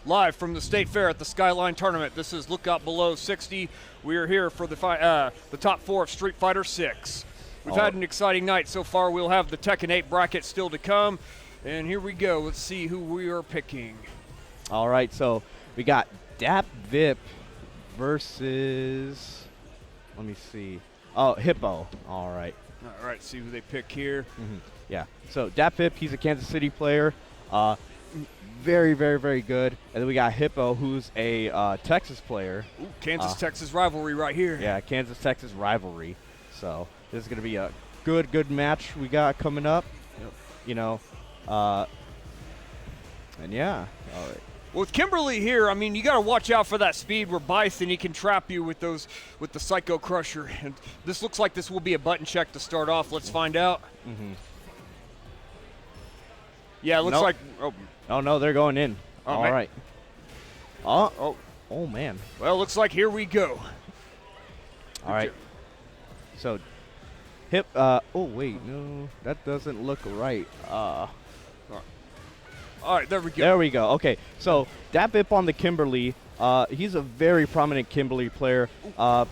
live from the State Fair at the Skyline tournament. This is Lookout Below 60. We are here for the top 4 of Street Fighter 6. We've had an exciting night so far. We'll have the Tekken 8 bracket still to come. And here we go. Let's see who we are picking. All right, so we got Dapvip versus, let me see. Oh, Hippo. All right. All right, see who they pick here. Yeah, so Dapvip, he's a Kansas City player. Very, very, very good. And then we got Hippo, who's a Texas player. Ooh, Kansas-Texas rivalry right here. Yeah, Kansas-Texas rivalry. So this is going to be a good match we got coming up. Yep. You know, and yeah, all right. Well, with Kimberly here, I mean, you got to watch out for that speed where Bison, he can trap you with the Psycho Crusher. And this looks like this will be a button check to start off. Let's find out. Yeah, it looks like. Oh no, they're going in. Oh, all man. right. Oh man. Well, looks like here we go. All right. So, oh wait, no, that doesn't look right. All right, there we go. There we go. Okay, so Dapvip on the Kimberly. He's a very prominent Kimberly player,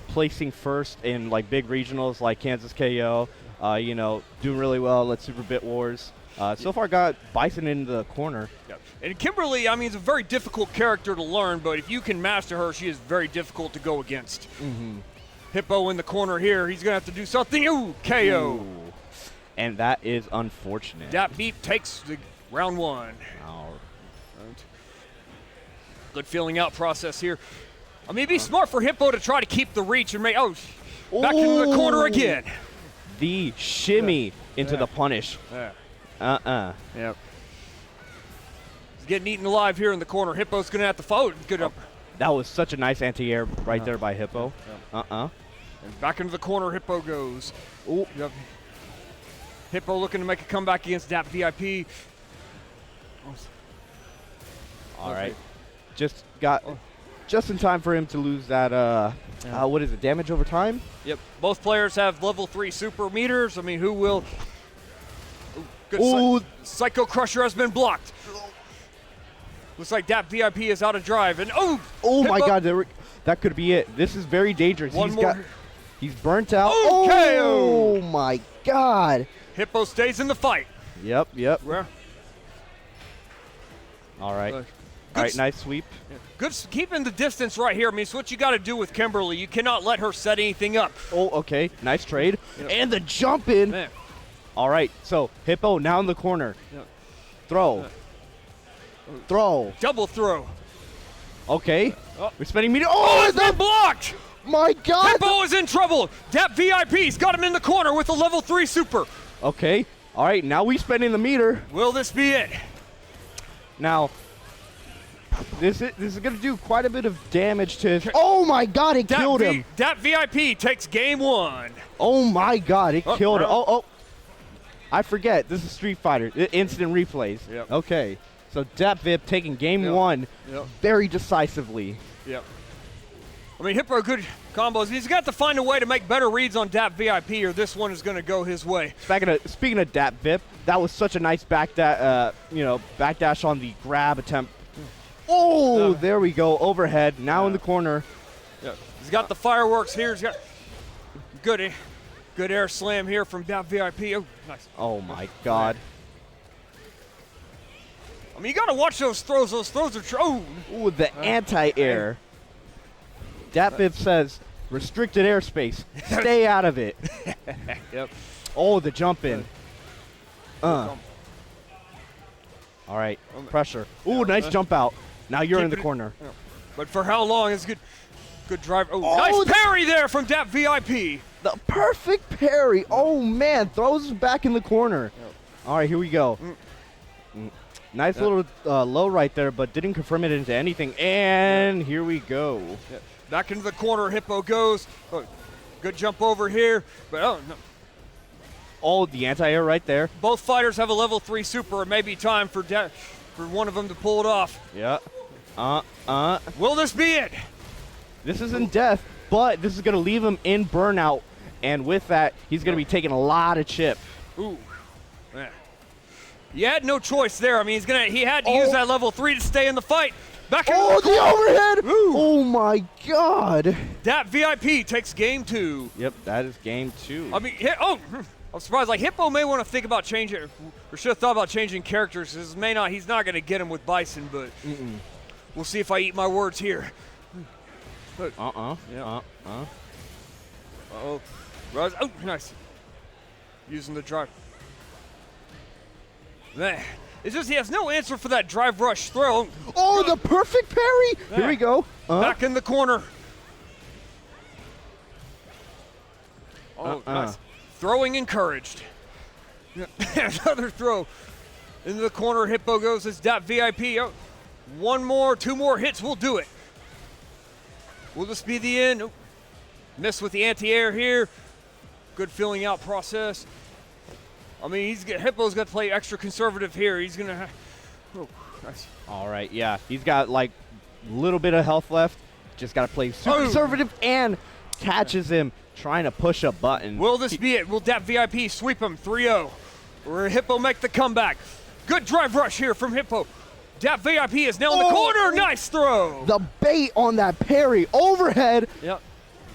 placing first in like big regionals like Kansas KO. You know, doing really well at Super Bit Wars. So far got Bison in the corner. Yep. And Kimberly, I mean, is a very difficult character to learn, but if you can master her, she is very difficult to go against. Hippo in the corner here. He's going to have to do something. Ooh, KO. Ooh. And that is unfortunate. Dapvip takes the round 1. All right. Good feeling out process here. I mean, it'd be smart for Hippo to try to keep the reach and make, back into the corner again. The shimmy into the punish. Yep. He's getting eaten alive here in the corner. Hippo's going to have to follow. Good up. That was such a nice anti-air right there by Hippo. And back into the corner, Hippo goes. Ooh. Yep. Hippo looking to make a comeback against Dapvip. All right. Just in time for him to lose that, what is it, damage over time? Yep. Both players have level 3 super meters. I mean, who will? Good Psycho Crusher has been blocked. Looks like Dapvip is out of drive. And oh my God, that could be it. This is very dangerous. He's burnt out. KO. Oh my God. Hippo stays in the fight. Yep. Where? All right. All right, nice sweep. Yeah. Good keeping the distance right here. I mean, it's what you got to do with Kimberly. You cannot let her set anything up. Oh, okay. Nice trade. Yep. And the jump in. Man. All right, so Hippo now in the corner. Yep. Throw. Throw. Double throw. Okay. We're spending meter. It's been blocked. My God. Hippo is in trouble. Dapvip's got him in the corner with a level 3 super. Okay. All right, now we spending the meter. Will this be it? Now, this is going to do quite a bit of damage to his. Oh my God, it killed him. Dapvip takes game 1. Oh my God, it killed him. I forget. This is Street Fighter. Instant replays. Yep. Okay. So Dapvip taking game 1 very decisively. Yep. I mean, Hippo, good combos. He's got to find a way to make better reads on Dapvip, or this one is going to go his way. Speaking of Dapvip, that was such a nice backdash on the grab attempt. Oh, there we go. Overhead. Now in the corner. Yeah. He's got the fireworks here. He's got good air slam here from Dapvip. Oh, nice. Oh my God. I mean, you got to watch those throws. Those throws are Ooh, the anti-air. Dapvip says, restricted airspace. Stay out of it. Yep. Oh, the jump in. All right, pressure. Ooh, nice jump out. Now you're in the corner. But for how long? It's good drive. Nice parry there from Dapvip. The perfect parry. Oh, man. Throws us back in the corner. All right, here we go. Nice little low right there, but didn't confirm it into anything. And here we go. Back into the corner, Hippo goes. Good jump over here. But no. Oh, the anti-air right there. Both fighters have a level 3 super. It may be time for one of them to pull it off. Yeah. Will this be it? This isn't death, but this is going to leave him in burnout. And with that, he's going to be taking a lot of chip. Ooh. Man. You had no choice there. I mean, he had to use that level 3 to stay in the fight. Back in Oh, the overhead! Ooh. Oh my God! Dapvip takes game 2. Yep, that is game 2. I mean, I'm surprised. Like Hippo may want to think about changing, or should have thought about changing characters. He's not going to get him with Bison, but we'll see if I eat my words here. Yeah. Oh, Rise. Oh, nice. Using the drive. Man, it's just he has no answer for that drive rush throw. Oh, the perfect parry! Here we go. Back in the corner. Oh, nice. Throwing encouraged. Another throw into the corner. Hippo goes as Dapvip. Oh, one more, 2 more hits will do it. Will this be the end? Oh, miss with the anti-air here. Good filling out process. I mean, Hippo's got to play extra conservative here. He's gonna. Oh, nice. All right, yeah, he's got like a little bit of health left. Just got to play super conservative and catches him trying to push a button. Will this be it? Will Dapvip sweep him 3-0? Or Hippo make the comeback? Good drive rush here from Hippo. Dapvip is now in the corner. Nice throw. The bait on that parry overhead. Yep.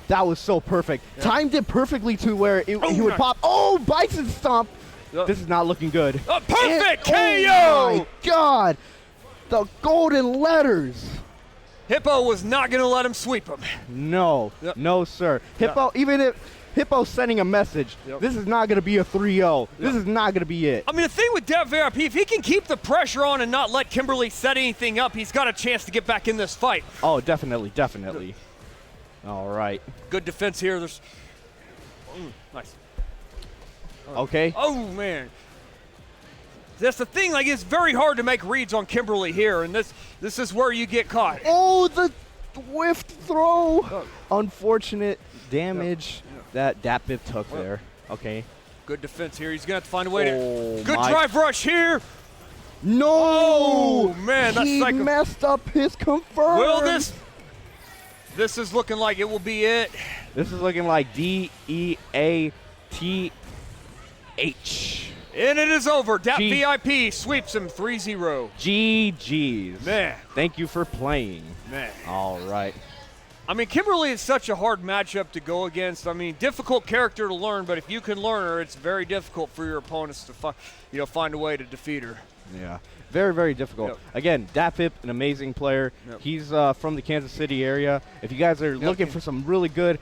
That was so perfect. Yep. Timed it perfectly to where he would pop. Oh, Bison stomp. Yep. This is not looking good. A perfect KO. Oh my God. The golden letters. Hippo was not going to let him sweep him. No, no, sir. Hippo, even if Hippo's sending a message, this is not going to be a 3-0. This is not going to be it. I mean, the thing with Dapvip, if he can keep the pressure on and not let Kimberly set anything up, he's got a chance to get back in this fight. Oh, definitely, definitely. All right. Good defense here. There's nice. Okay. Oh, man. That's the thing. Like, it's very hard to make reads on Kimberly here, and this is where you get caught. Oh, the whiffed throw. Unfortunate damage that Dapvip took there. Okay. Good defense here. He's going to have to find a way to. Good drive rush here. No. Oh, man. That's he like messed up his confirm. Will this? This is looking like it will be it. This is looking like DEATH. And it is over. Dapvip sweeps him 3-0. GG's. Man. Thank you for playing. Man. All right. I mean, Kimberly is such a hard matchup to go against. I mean, difficult character to learn, but if you can learn her, it's very difficult for your opponents to find a way to defeat her. Yeah. Very, very difficult. Again, Dapvip, an amazing player. He's from the Kansas City area. If you guys are looking for some really good,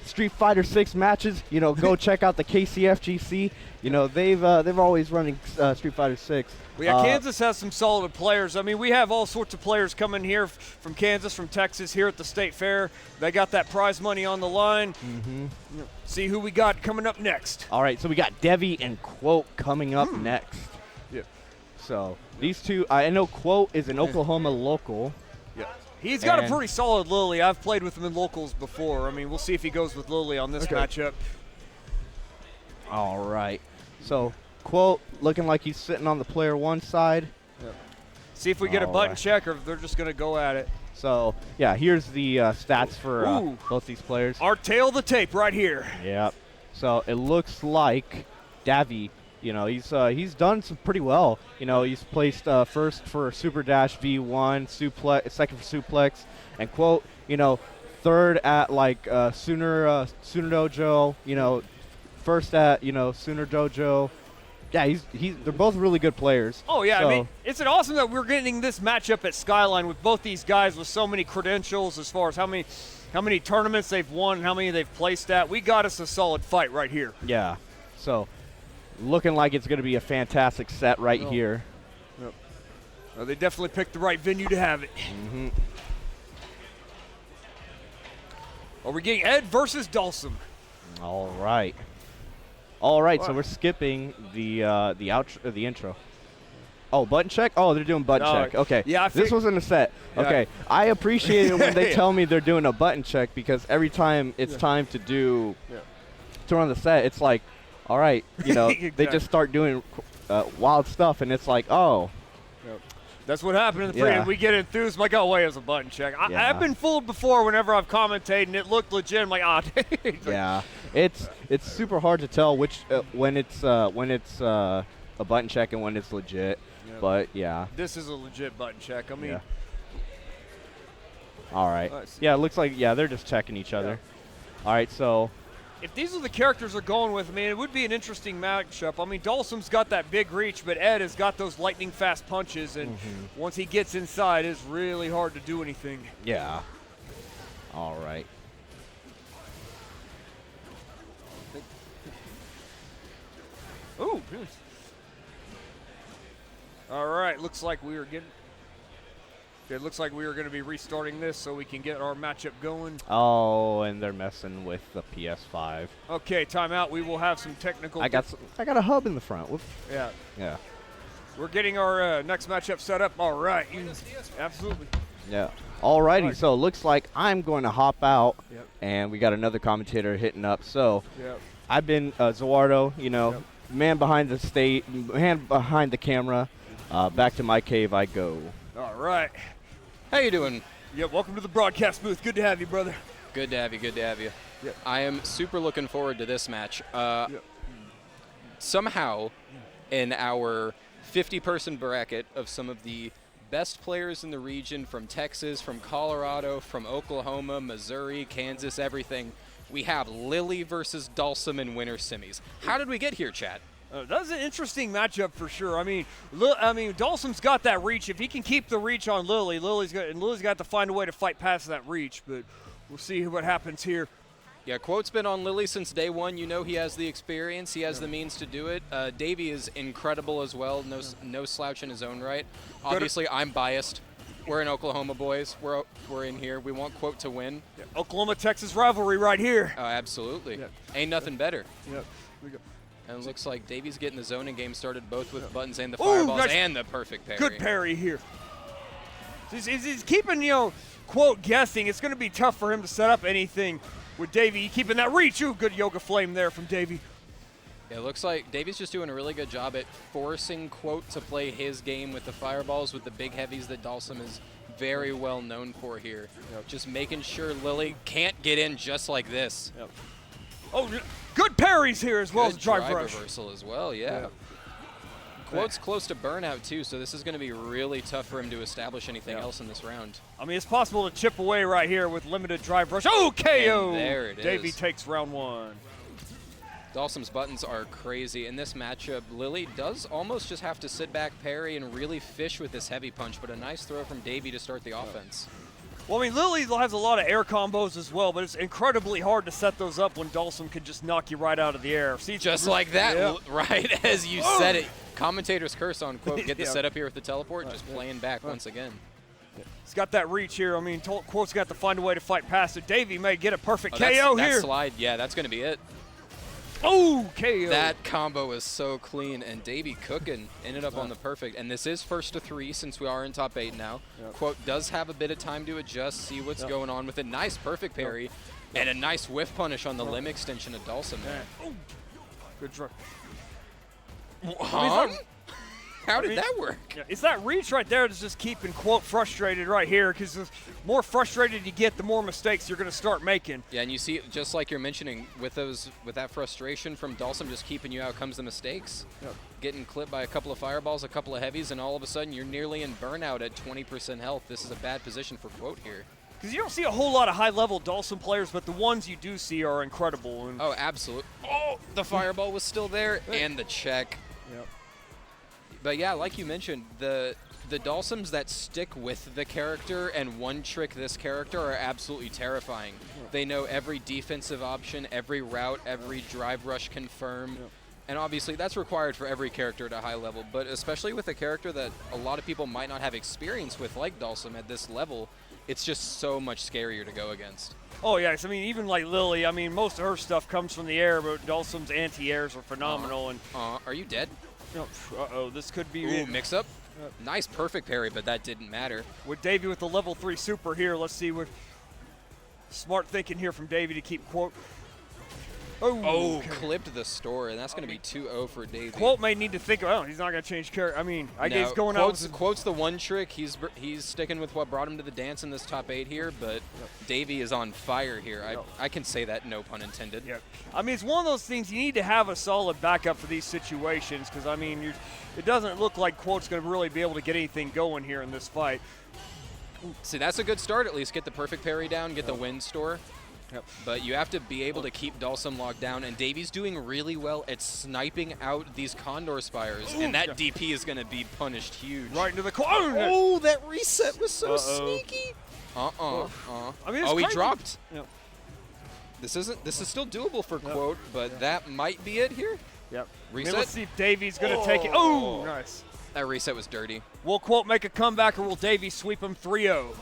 Street Fighter 6 matches, go check out the KCFGC. They've always running Street Fighter 6. Well, yeah, Kansas has some solid players. I mean, we have all sorts of players coming here from Kansas, from Texas, here at the State Fair. They got that prize money on the line. See who we got coming up next. All right, so we got Davy and Quote coming up next. Yeah. So these two, I know Quote is an Oklahoma local. Yeah. He's got a pretty solid Lily. I've played with him in locals before. I mean, we'll see if he goes with Lily on this matchup. All right. So Quote looking like he's sitting on the player 1 side. See if we get a button check or if they're just going to go at it. So, yeah, here's the stats for both these players. Our tail of the tape right here. Yep. So it looks like Davy, he's done some pretty well. He's placed first for Super Dash V1, second for Suplex, and Quote, third at Sooner Dojo, first at Sooner Dojo. Yeah, they're both really good players. Oh yeah, so, I mean, it's awesome that we're getting this matchup at Skyline with both these guys with so many credentials as far as how many tournaments they've won, how many they've placed at. We got us a solid fight right here. Yeah. So looking like it's going to be a fantastic set right here. Yep. Well, they definitely picked the right venue to have it. Are we getting Ed versus Dawson? All right. All right, so we're skipping the outro, the intro. Oh, button check? Oh, they're doing button check. Okay. Yeah, this wasn't a set. Yeah. Okay. I appreciate it when they tell me they're doing a button check because every time it's time to run the set, it's like, all right, exactly. They just start doing wild stuff, and it's like, oh. Yep. That's what happened in the pre. We get enthused. I'm like, oh, wait, it was a button check. I've been fooled before whenever I've commentated, and it looked legit. I'm like, yeah. It's super hard to tell which when it's a button check and when it's legit. Yep. But yeah, this is a legit button check. I mean, All right. Yeah, it looks like, they're just checking each other. All right, so. If these are the characters they're going with, man, it would be an interesting matchup. I mean, Dhalsim's got that big reach, but Ed has got those lightning fast punches, and once he gets inside, it's really hard to do anything. Yeah. All right. Ooh. All right, looks like we are getting. It looks like we are going to be restarting this so we can get our matchup going. Oh, and they're messing with the PS5. Okay, timeout. We will have some technical. I got a hub in the front. Whoops. Yeah. Yeah. We're getting our next matchup set up. All right. Absolutely. Yeah. Alrighty. So it looks like I'm going to hop out, and we got another commentator hitting up. So I've been Zawardo, man behind the camera. Back to my cave I go. All right. How you doing? Yeah, welcome to the broadcast booth. Good to have you, brother. Good to have you. Good to have you. Yep. I am super looking forward to this match. Somehow, in our 50-person bracket of some of the best players in the region from Texas, from Colorado, from Oklahoma, Missouri, Kansas, everything, we have Lily versus Dhalsim in winter semis. How did we get here, Chad? That's an interesting matchup for sure. I mean, Dhalsim's got that reach. If he can keep the reach on Lily, Lily's got to find a way to fight past that reach. But we'll see what happens here. Yeah, Quote's been on Lily since day one. You know he has the experience. He has the means to do it. Davy is incredible as well. No slouch in his own right. Obviously, I'm biased. We're in Oklahoma, boys. We're in here. We want Quote to win. Yeah. Oklahoma-Texas rivalry right here. Oh, absolutely. Yeah. Ain't nothing better. Yep. We go. And it looks like Davy's getting the zoning game started both with buttons and the fireballs and the perfect parry. Good parry here. He's keeping, Quote guessing. It's going to be tough for him to set up anything with Davy keeping that reach. Ooh, good yoga flame there from Davy. It looks like Davy's just doing a really good job at forcing Quote to play his game with the fireballs, with the big heavies that Dhalsim is very well known for here. Just making sure Lily can't get in just like this. Oh, good parries here as well as drive rush. Reversal as well, yeah. Quote's close to burnout too, so this is going to be really tough for him to establish anything else in this round. I mean, it's possible to chip away right here with limited drive rush. Oh, KO! And there it Davy is. takes round one. Dhalsim's buttons are crazy. In this matchup, Lily does almost just have to sit back, parry, and really fish with this heavy punch, but a nice throw from Davy to start the offense. Well, I mean, Lily has a lot of air combos as well, but it's incredibly hard to set those up when Dhalsim can just knock you right out of the air. See, just like that, right as you said it. Commentator's curse on Quote. Get the setup here with the teleport, just playing back once again. He's got that reach here. I mean, Quote's got to find a way to fight past it. Davy may get a perfect KO that here. Slide, yeah, that's going to be it. Oh, KO. That combo is so clean, and Davy cooking ended up on the perfect. And this is first to 3 since we are in top 8 now. Quote does have a bit of time to adjust, see what's going on with a nice perfect parry, and a nice whiff punish on the limb extension of Dhalsim there. Good try. Huh? How did that work? Yeah, it's that reach right there that's just keeping Quote frustrated right here, because the more frustrated you get, the more mistakes you're going to start making. Yeah, and you see, just like you're mentioning, with that frustration from Dhalsim just keeping you out comes the mistakes. Getting clipped by a couple of fireballs, a couple of heavies, and all of a sudden you're nearly in burnout at 20% health. This is a bad position for Quote here. Because you don't see a whole lot of high-level Dhalsim players, but the ones you do see are incredible. And oh, absolutely. Oh, the fireball was still there, and the check. But yeah, like you mentioned, the Dhalsims that stick with the character and one-trick this character are absolutely terrifying. They know every defensive option, every route, every drive rush confirm. And obviously that's required for every character at a high level, but especially with a character that a lot of people might not have experience with, like Dhalsim at this level, it's just so much scarier to go against. Oh, yes. I mean, even like Lily, I mean, most of her stuff comes from the air, but Dhalsim's anti-airs are phenomenal. Are you dead? Uh-oh, this could be... Ooh, mix-up. Nice perfect parry, but that didn't matter. With Davy with the level 3 super here, let's see what smart thinking here from Davy to keep Quote. Oh, clipped the store, and that's going to be 2-0 for Davy. Quote may need to think about he's not going to change character. I mean, I guess going out. Quote's the one trick. He's sticking with what brought him to the dance in this top 8 here, but Davy is on fire here. I can say that, no pun intended. Yeah. I mean, it's one of those things you need to have a solid backup for these situations, because, I mean, it doesn't look like Quote's going to really be able to get anything going here in this fight. See, that's a good start at least. Get the perfect parry down, get the wind store. Yep. But you have to be able to keep Dalsum locked down, and Davy's doing really well at sniping out these Condor Spires, and that DP is going to be punished huge. Right into the corner. Oh, that reset was so sneaky. I mean, it's he crazy. dropped. Yep. This is still doable for Quote, but that might be it here. Yep. Reset. Let's see if Davy's going to take it. Oh, nice. That reset was dirty. Will Quote make a comeback, or will Davy sweep him 3-0?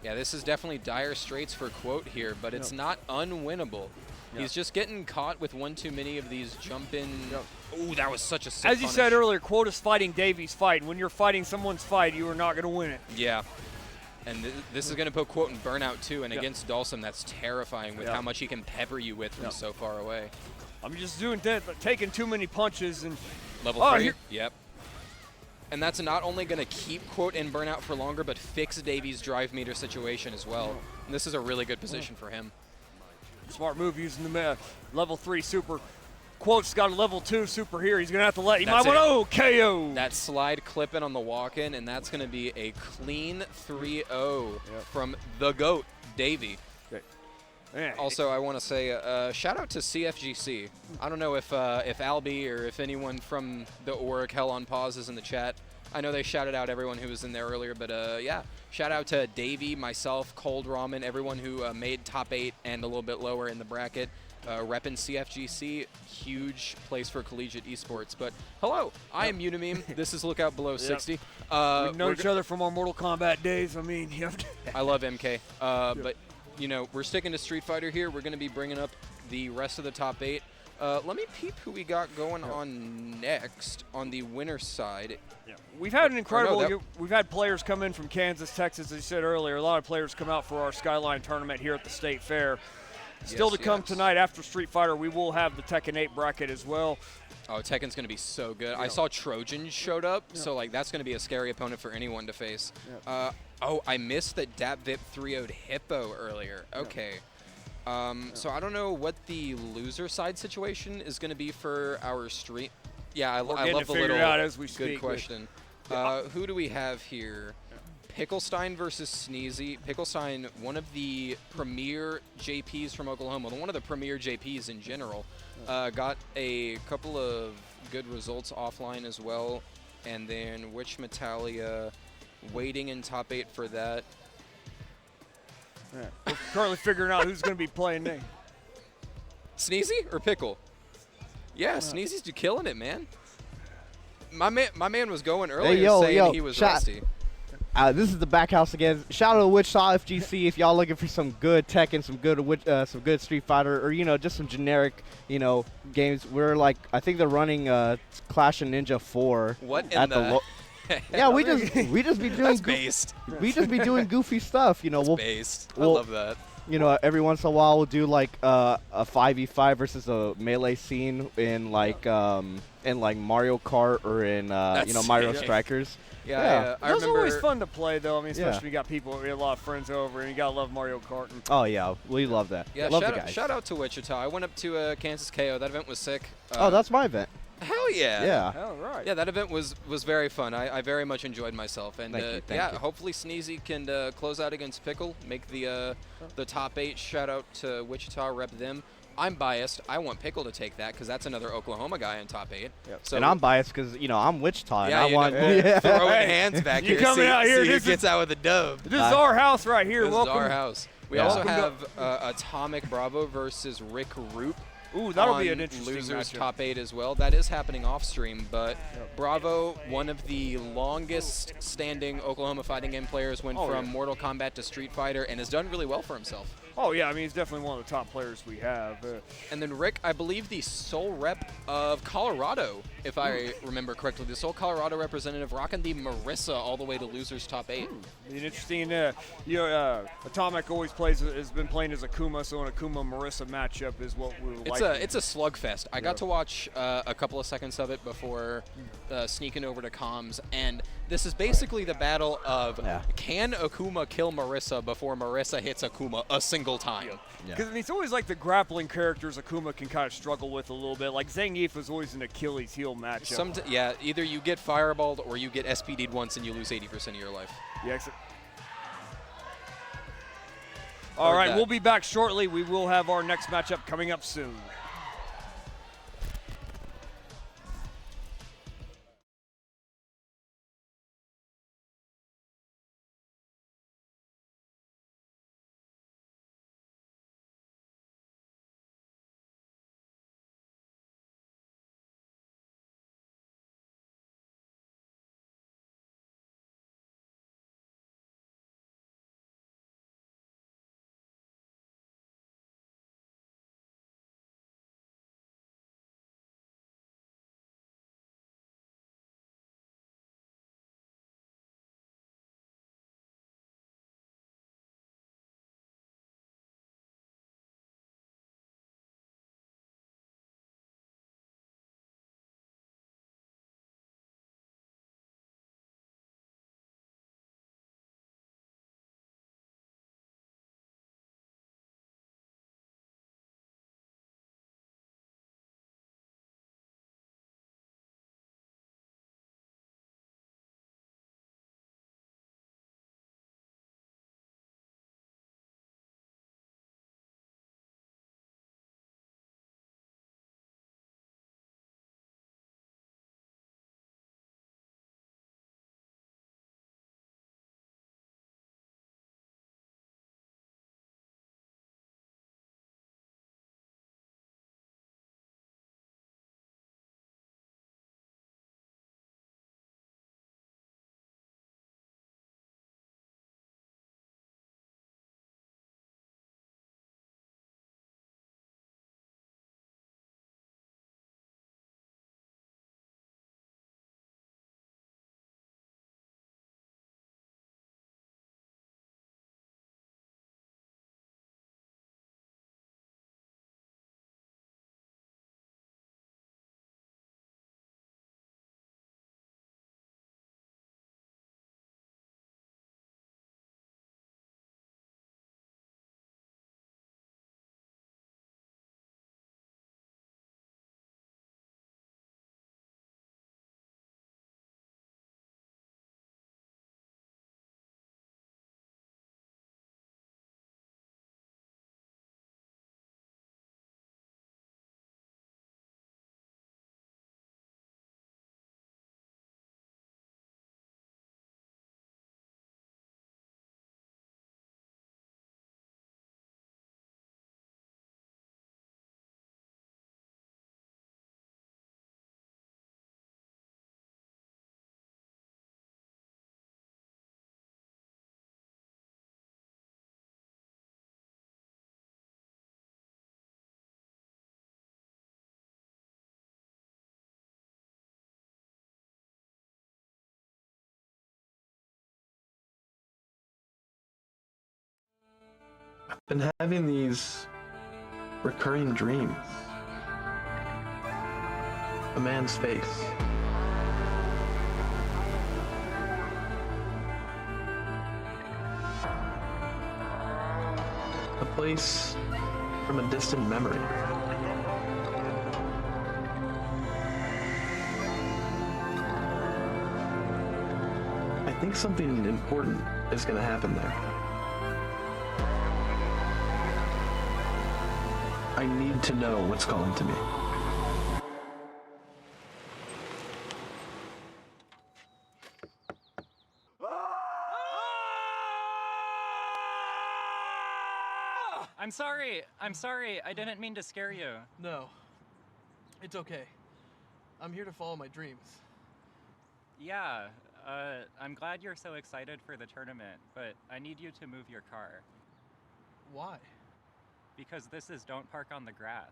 Yeah, this is definitely dire straits for Quote here, but it's not unwinnable. He's just getting caught with one too many of these jump-in. Oh, that was such a sick As you punish. said earlier, Quote is fighting Davy's fight, and when you're fighting someone's fight, you are not going to win it. Yeah. And this is going to put Quote in burnout, too, and against Dalsum, that's terrifying with how much he can pepper you with from so far away. I'm just doing that, but taking too many punches. And Level 3, yep. And that's not only going to keep Quote in burnout for longer, but fix Davy's drive meter situation as well. And this is a really good position for him. Smart move using the level 3 super. Quote's got a level 2 super here. He's going to have to let him. KO. That slide clipping on the walk-in, and that's going to be a clean 3-0 from the GOAT, Davy. Also, I want to say shout out to CFGC. I don't know if Albie or if anyone from the org Hell on Pause is in the chat. I know they shouted out everyone who was in there earlier, but yeah, shout out to Davy, myself, Cold Ramen, everyone who made top 8 and a little bit lower in the bracket. Reppin' CFGC, huge place for collegiate esports. But hello, I am Unimeme. This is Lookout Below 60. We've known each other from our Mortal Kombat days. I mean, you have to I love MK. But you know, we're sticking to Street Fighter here. We're going to be bringing up the rest of the top 8. Let me peep who we got going on next on the winner side. We've had an incredible we've had players come in from Kansas, Texas, as you said earlier. A lot of players come out for our Skyline tournament here at the State Fair. Still to come tonight after Street Fighter, we will have the Tekken 8 bracket as well. Oh, Tekken's going to be so good. I saw Trojan showed up, so like that's going to be a scary opponent for anyone to face. Oh, I missed that Dapvip 3-0'd Hippo earlier. Okay. So I don't know what the loser side situation is going to be for our stream. Yeah, I love the little out as we good speak. question. Who do we have here? Pickle Stein versus Sneezy. Pickle Stein, one of the premier JPs from Oklahoma, one of the premier JPs in general, got a couple of good results offline as well. And then WitchMetallia waiting in top 8 for that. We're currently figuring out who's going to be playing next. Sneezy or Pickle? Yeah, Sneezy's killing it, man. My man was going earlier saying he was rusty. This is the back house again. Shout out to WitchMetallia FGC if y'all looking for some good Tekken, some good Street Fighter, or just some generic games. We're like, I think they're running Clash of Ninja 4. What in the? Yeah, we just be doing That's based. We just be doing goofy stuff. That's based. I love that. Every once in a while we'll do like a 5v5 versus a melee scene in like Mario Kart or in Mario Strikers. Yeah. It was always fun to play, though. I mean, especially when you got people, we had a lot of friends over, and you gotta love Mario Kart. Oh yeah, we love that. Yeah, love the guys. Shout out to Wichita. I went up to Kansas KO. That event was sick. Oh, that's my event. Hell yeah. Yeah. Hell right. Yeah, that event was very fun. I very much enjoyed myself. And Thank you. hopefully Sneezy can close out against Pickle, make the top 8. Shout out to Wichita, rep them. I'm biased. I want Pickle to take that because that's another Oklahoma guy in top 8. Yep. So and I'm biased because I'm Wichita. Yeah, and I want throwing hands back here. Coming out here. Who gets out with a dub. This is our house right here. This Welcome. is our house. We also have Atomic Bravo versus RicRoop. Ooh, that'll be an interesting losers matchup. top 8 as well. That is happening off stream, but Bravo, one of the longest standing Oklahoma fighting game players, went from Mortal Kombat to Street Fighter and has done really well for himself. Oh yeah, I mean he's definitely one of the top players we have. And then Rick, I believe the sole rep of Colorado, if I remember correctly, the sole Colorado representative rocking the Marissa all the way to losers top 8. An interesting, Atomic always has been playing as Akuma, so an Akuma Marissa matchup is what we would like. It's a slugfest. I got to watch a couple of seconds of it before sneaking over to comms, and this is basically the battle of can Akuma kill Marissa before Marissa hits Akuma a single time. Because it's always like the grappling characters Akuma can kind of struggle with a little bit. Like Zangief was always an Achilles heel matchup. Either you get fireballed or you get SPD'd once and you lose 80% of your life. Yeah, All Heard right, that. we'll be back shortly. We will have our next matchup coming up soon. I've been having these recurring dreams. A man's face. A place from a distant memory. I think something important is going to happen there. I need to know what's calling to me. I'm sorry. I didn't mean to scare you. No, it's okay. I'm here to follow my dreams. Yeah, I'm glad you're so excited for the tournament, but I need you to move your car. Why? Because this is Don't Park on the Grass.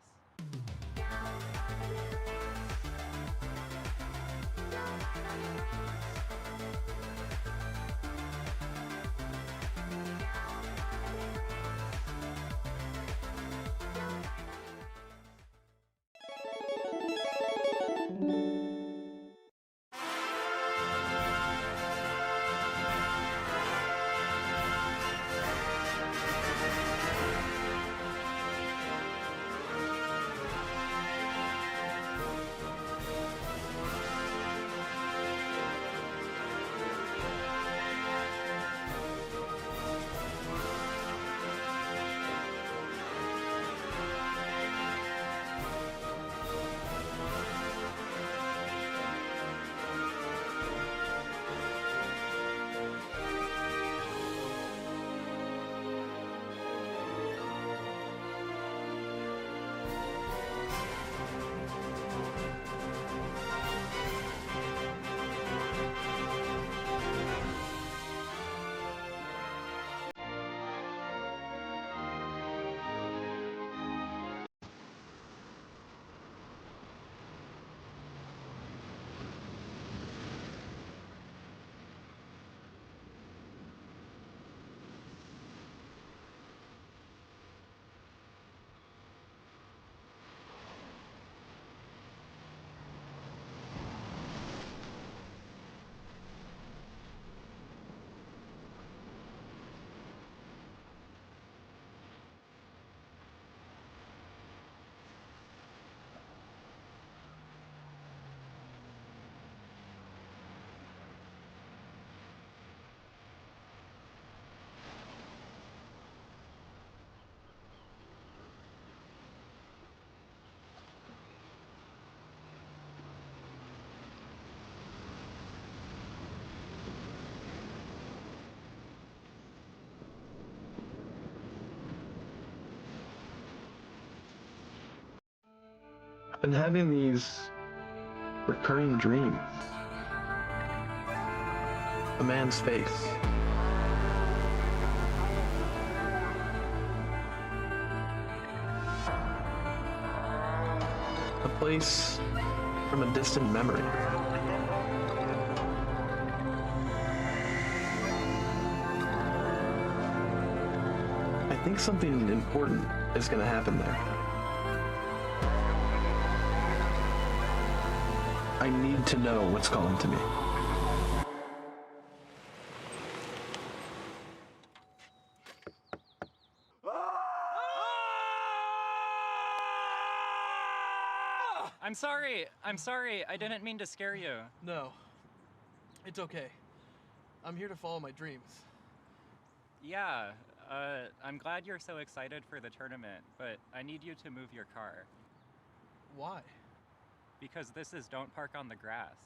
been having these recurring dreams. A man's face. A place from a distant memory. I think something important is going to happen there. I need to know what's calling to me. I'm sorry. I didn't mean to scare you. No. It's okay. I'm here to follow my dreams. Yeah, I'm glad you're so excited for the tournament, but I need you to move your car. Why? Because this is Don't Park on the Grass.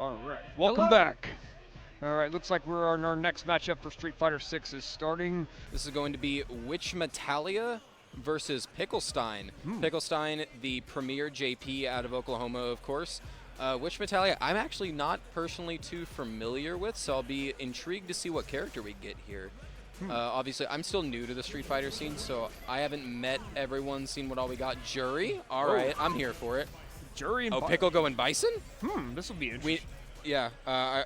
All right, welcome back. All right, looks like we're on our next matchup for Street Fighter 6 is starting. This is going to be WitchMetallia versus Pickle Stein. Pickle Stein, the premier JP out of Oklahoma, of course. WitchMetallia, I'm actually not personally too familiar with, so I'll be intrigued to see what character we get here. Obviously, I'm still new to the Street Fighter scene, so I haven't met everyone, seen what all we got. Jury, all right, I'm here for it. Jury and Pickle going Bison? This will be interesting. I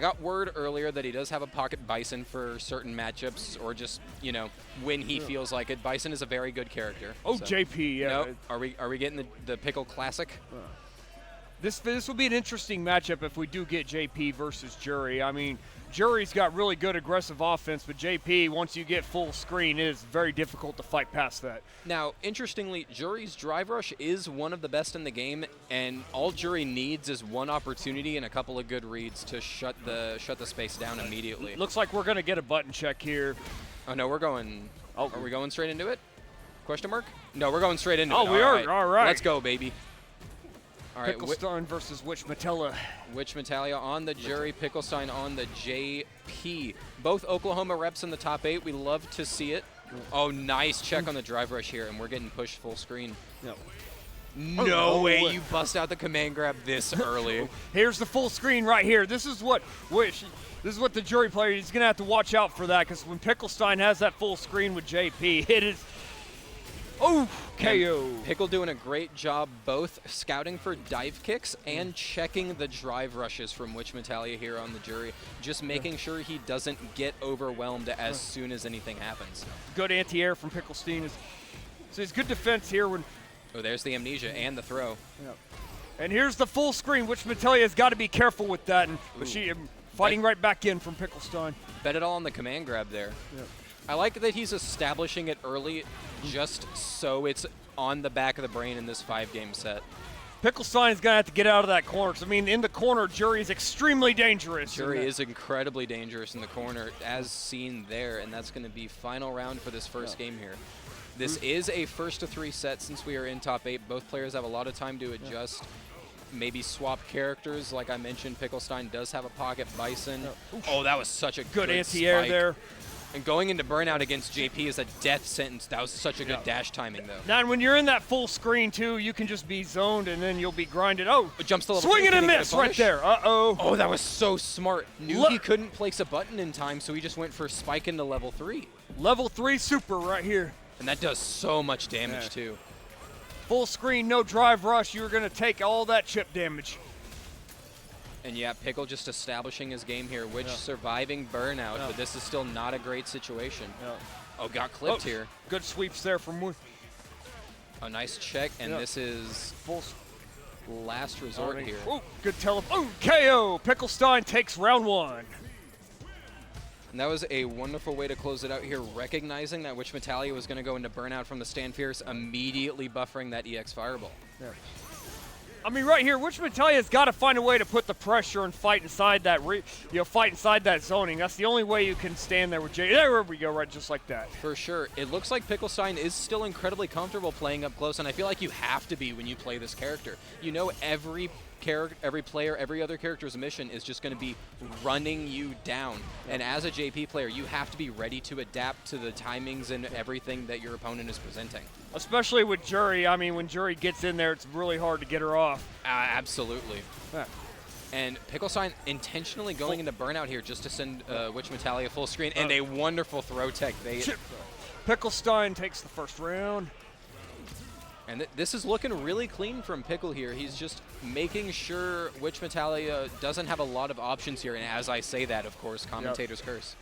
got word earlier that he does have a pocket Bison for certain matchups, or just, you know, when he feels like it. Bison is a very good character. Oh, so. JP, yeah. Nope. Are we getting the Pickle Classic? This will be an interesting matchup if we do get JP versus Jury. I mean, Jury's got really good aggressive offense, but JP, once you get full screen, it is very difficult to fight past that. Now, interestingly, Jury's drive rush is one of the best in the game, and all Jury needs is one opportunity and a couple of good reads to shut the space down immediately. Looks like we're going to get a button check here. Oh no, we're going. Oh, are we going straight into it? Question mark? No, we're going straight into it. Oh, we are. All right. Let's go, baby. All right, Pickle Stein versus WitchMetallia. WitchMetallia on the Jury, Pickle Stein on the JP. Both Oklahoma reps in the top 8. We love to see it. Oh, nice check on the drive rush here, and we're getting pushed full screen. Yep. No way you bust out the command grab this early. Here's the full screen right here. This is what the Jury player is going to have to watch out for that, because when Pickle Stein has that full screen with JP, it is. Oh, KO. And Pickle doing a great job both scouting for dive kicks and checking the drive rushes from WitchMetallia here on the Jury, just making sure he doesn't get overwhelmed as soon as anything happens. Good anti-air from Pickle Stein. So it's good defense here. When. Oh, there's the amnesia and the throw. Yep. And here's the full screen. WitchMetallia has got to be careful with that. But she fighting right back in from Pickle Stein. Bet it all on the command grab there. Yep. I like that he's establishing it early just so it's on the back of the brain in this 5-game set. Pickle Stein is going to have to get out of that corner. I mean, in the corner, Jury is extremely dangerous. Jury is incredibly dangerous in the corner, as seen there, and that's going to be final round for this first game here. This is a 1-to-3 set since we are in top 8. Both players have a lot of time to adjust. maybe swap characters. Like I mentioned, Pickle Stein does have a pocket Bison. Oh, that was such a Good anti-air spike. there. And going into burnout against JP is a death sentence. That was such a good dash timing, though. Now, and when you're in that full screen, too, you can just be zoned, and then you'll be grinded. Oh, It jumps to level swing 3, and a can he get miss a right punish? there. Uh-oh. Oh, that was so smart. Knew Look. he couldn't place a button in time, so he just went for spike into level 3. Level 3 super right here. And that does so much damage, too. Full screen, no drive rush. You're going to take all that chip damage. And yeah, Pickle just establishing his game here, Witch surviving burnout, but this is still not a great situation. Oh, got clipped here. Good sweeps there from Wood. A nice check, and this is Full last resort here. Oh, good Oh, KO. Pickle Stein takes round 1. And that was a wonderful way to close it out here, recognizing that WitchMetallia was going to go into burnout from the Stand Fierce, immediately buffering that EX Fireball. I mean, right here, WitchMetallia's got to find a way to put the pressure and fight inside that, fight inside that zoning. That's the only way you can stand there with Jay. There we go, right, just like that. For sure. It looks like Pickle Stein is still incredibly comfortable playing up close, and I feel like you have to be when you play this character. You know every player, every other character's mission is just going to be running you down. And as a JP player, you have to be ready to adapt to the timings and everything that your opponent is presenting. Especially with Jury. I mean, when Jury gets in there, it's really hard to get her off. Absolutely. And Pickle Stein intentionally going into burnout here just to send WitchMetallia full screen, and a wonderful throw tech bait. Pickle Stein takes the first round. And this is looking really clean from Pickle here. He's just making sure WitchMetallia doesn't have a lot of options here. And as I say that, of course, commentators curse.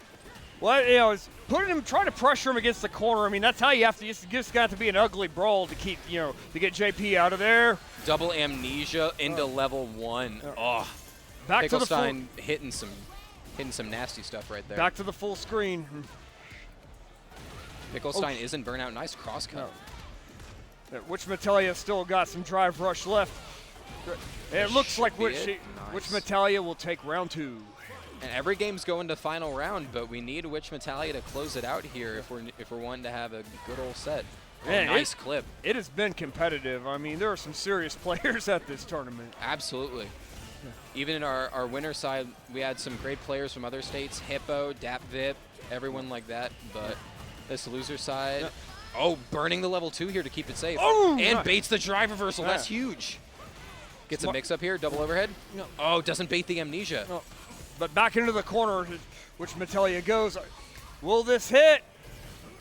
Well, you know, it's putting him, trying to pressure him against the corner. I mean, that's how you have to. You just got to be an ugly brawl to keep, to get JP out of there. Double amnesia into level 1. Oh, Back Pickle to the Stein hitting some nasty stuff right there. Back to the full screen. Pickle Stein is in burnout. Nice cross cut. WitchMetallia still got some drive rush left. It looks like WitchMetallia will take round 2. And every game's going to final round, but we need WitchMetallia to close it out here if we're wanting to have a good old set. Man, nice clip. It has been competitive. I mean, there are some serious players at this tournament. Absolutely. Even in our winner side, we had some great players from other states, Hippo, Dapvip, everyone like that. But this loser side, burning the level 2 here to keep it safe. Oh, and nice. baits the drive reversal. That's huge. Gets a mix-up here, double overhead. No. Oh, doesn't bait the amnesia. No. But back into the corner, WitchMetallia goes. Will this hit?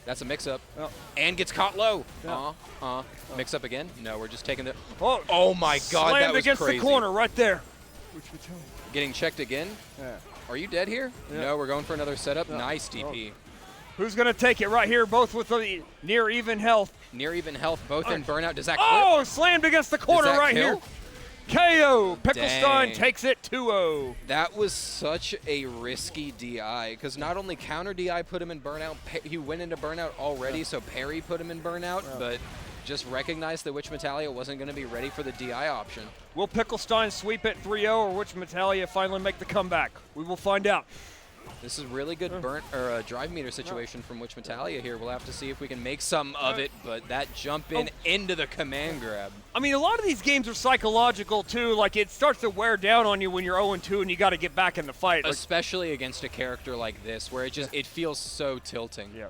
That's a mix-up. Oh. And gets caught low. Yeah. Mix-up again? No, we're just taking the... Oh, Oh my God, that slammed was against crazy. the corner right there. Getting checked again? Yeah. Are you dead here? Yeah. No, we're going for another setup. No. Nice DP. Who's going to take it right here, both with the near even health? Near even health, both in burnout. Does that clip? Oh, slammed against the corner Does that right kill? here. KO. Pickle Stein Dang. takes it 2-0. That was such a risky DI, because not only counter DI put him in burnout, he went into burnout already, so parry put him in burnout, but just recognized that WitchMetallia wasn't going to be ready for the DI option. Will Pickle Stein sweep it 3-0, or WitchMetallia finally make the comeback? We will find out. This is really good drive meter situation from WitchMetallia here. We'll have to see if we can make some of it, but that jump in into the command grab. I mean, a lot of these games are psychological, too. Like, it starts to wear down on you when you're 0-2 and you got to get back in the fight. Especially against a character like this, where it feels so tilting. Yeah.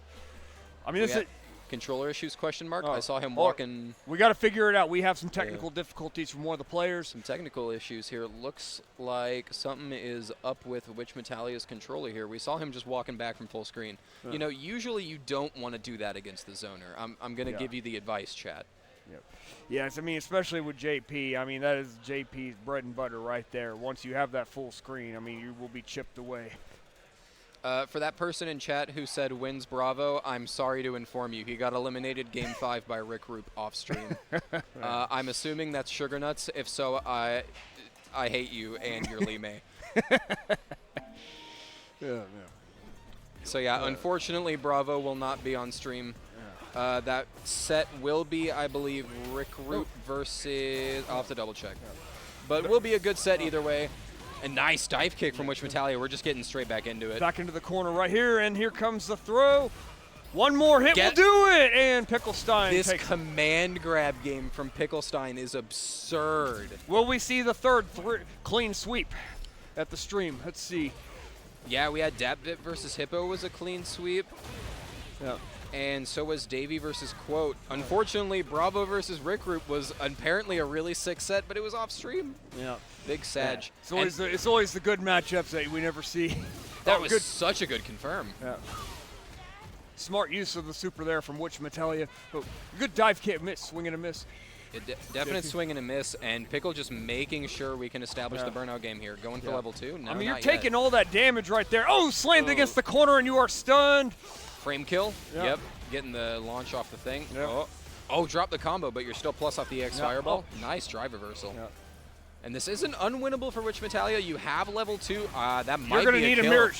I mean, this is... Controller issues, question mark? Oh. I saw him walking. We got to figure it out. We have some technical difficulties from one of the players. Some technical issues here. Looks like something is up with WitchMetallia's controller here. We saw him just walking back from full screen. You know, usually you don't want to do that against the zoner. I'm going to give you the advice, chat. Yes, I mean, especially with JP. I mean, that is JP's bread and butter right there. Once you have that full screen, I mean, you will be chipped away. For that person in chat who said wins Bravo, I'm sorry to inform you. He got eliminated Game 5 by RicRoop off stream. I'm assuming that's Sugar Nuts. If so, I hate you and your Lee May. So yeah, unfortunately, Bravo will not be on stream. That set will be, I believe, RicRoop versus... I'll have to double check. But will be a good set either way. A nice dive kick from WitchMetallia. We're just getting straight back into it. Back into the corner right here, and here comes the throw. One more hit will do it, and Pickle Stein This takes. command grab game from Pickle Stein is absurd. Will we see the third clean sweep at the stream? Let's see. Yeah, we had Dapvip versus Hippo was a clean sweep. Yeah. And so was Davy versus Quote. Unfortunately, Bravo versus RicRoop was apparently a really sick set, but it was off stream. Yeah. Big Sag. Yeah. It's always the good matchups that we never see. That was such a good confirm. Yeah. Smart use of the super there from WitchMetallia. Oh, good dive kick, miss, swing and a miss. Definite swing and a miss, and Pickle just making sure we can establish the burnout game here. Going for level 2. No, I mean, you're not taking yet. all that damage right there. Oh, slammed against the corner, and you are stunned. Frame kill. Yep. Getting the launch off the thing. Yep. Oh, drop the combo, but you're still plus off the EX Fireball. Nice drive reversal. Yep. And this isn't unwinnable for WitchMetallia. You have level 2. That might You're going to be need a kill. mirror.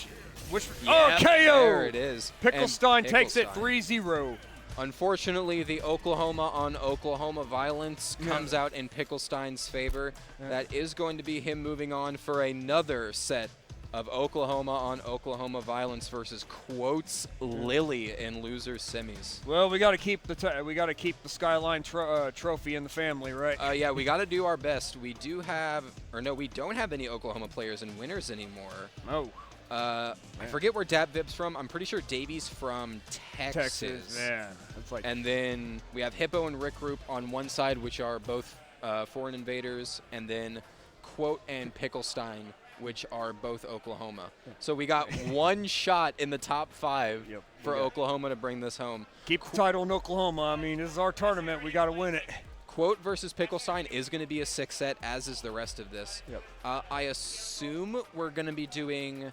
Yeah, KO! There it is. Pickle And Stein Pickle takes it Stein. 3-0. Unfortunately, the Oklahoma on Oklahoma violence comes out in Pickle Stein's favor. That is going to be him moving on for another set of Oklahoma on Oklahoma violence versus Quote's Lily in losers semis. Well, we got to keep the Skyline trophy in the family, right? Yeah, we got to do our best. We do have, or no, we don't have any Oklahoma players and winners anymore. Oh. I forget where Dapvip's from. I'm pretty sure Davy's from Texas. Man, that's like. And then we have Hippo and RicRoop on one side, which are both foreign invaders, and then Quote and Pickle Stein, which are both Oklahoma. So we got one shot in the top 5 for Oklahoma to bring this home. Keep the title in Oklahoma. I mean, this is our tournament. We got to win it. Quote versus Pickle Stein is going to be a 6 set, as is the rest of this. I assume we're going to be doing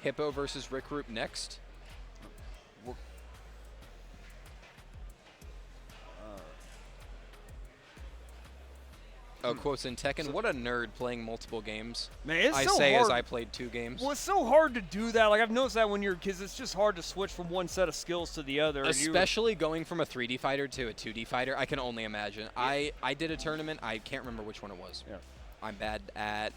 Hippo versus RicRoop next. Quotes in Tekken. What a nerd playing multiple games. Man, it's I so say hard. as I played 2 games. Well, it's so hard to do that. Like, I've noticed that when because it's just hard to switch from one set of skills to the other. Especially going from a 3D fighter to a 2D fighter, I can only imagine. I did a tournament. I can't remember which one it was. I'm bad at.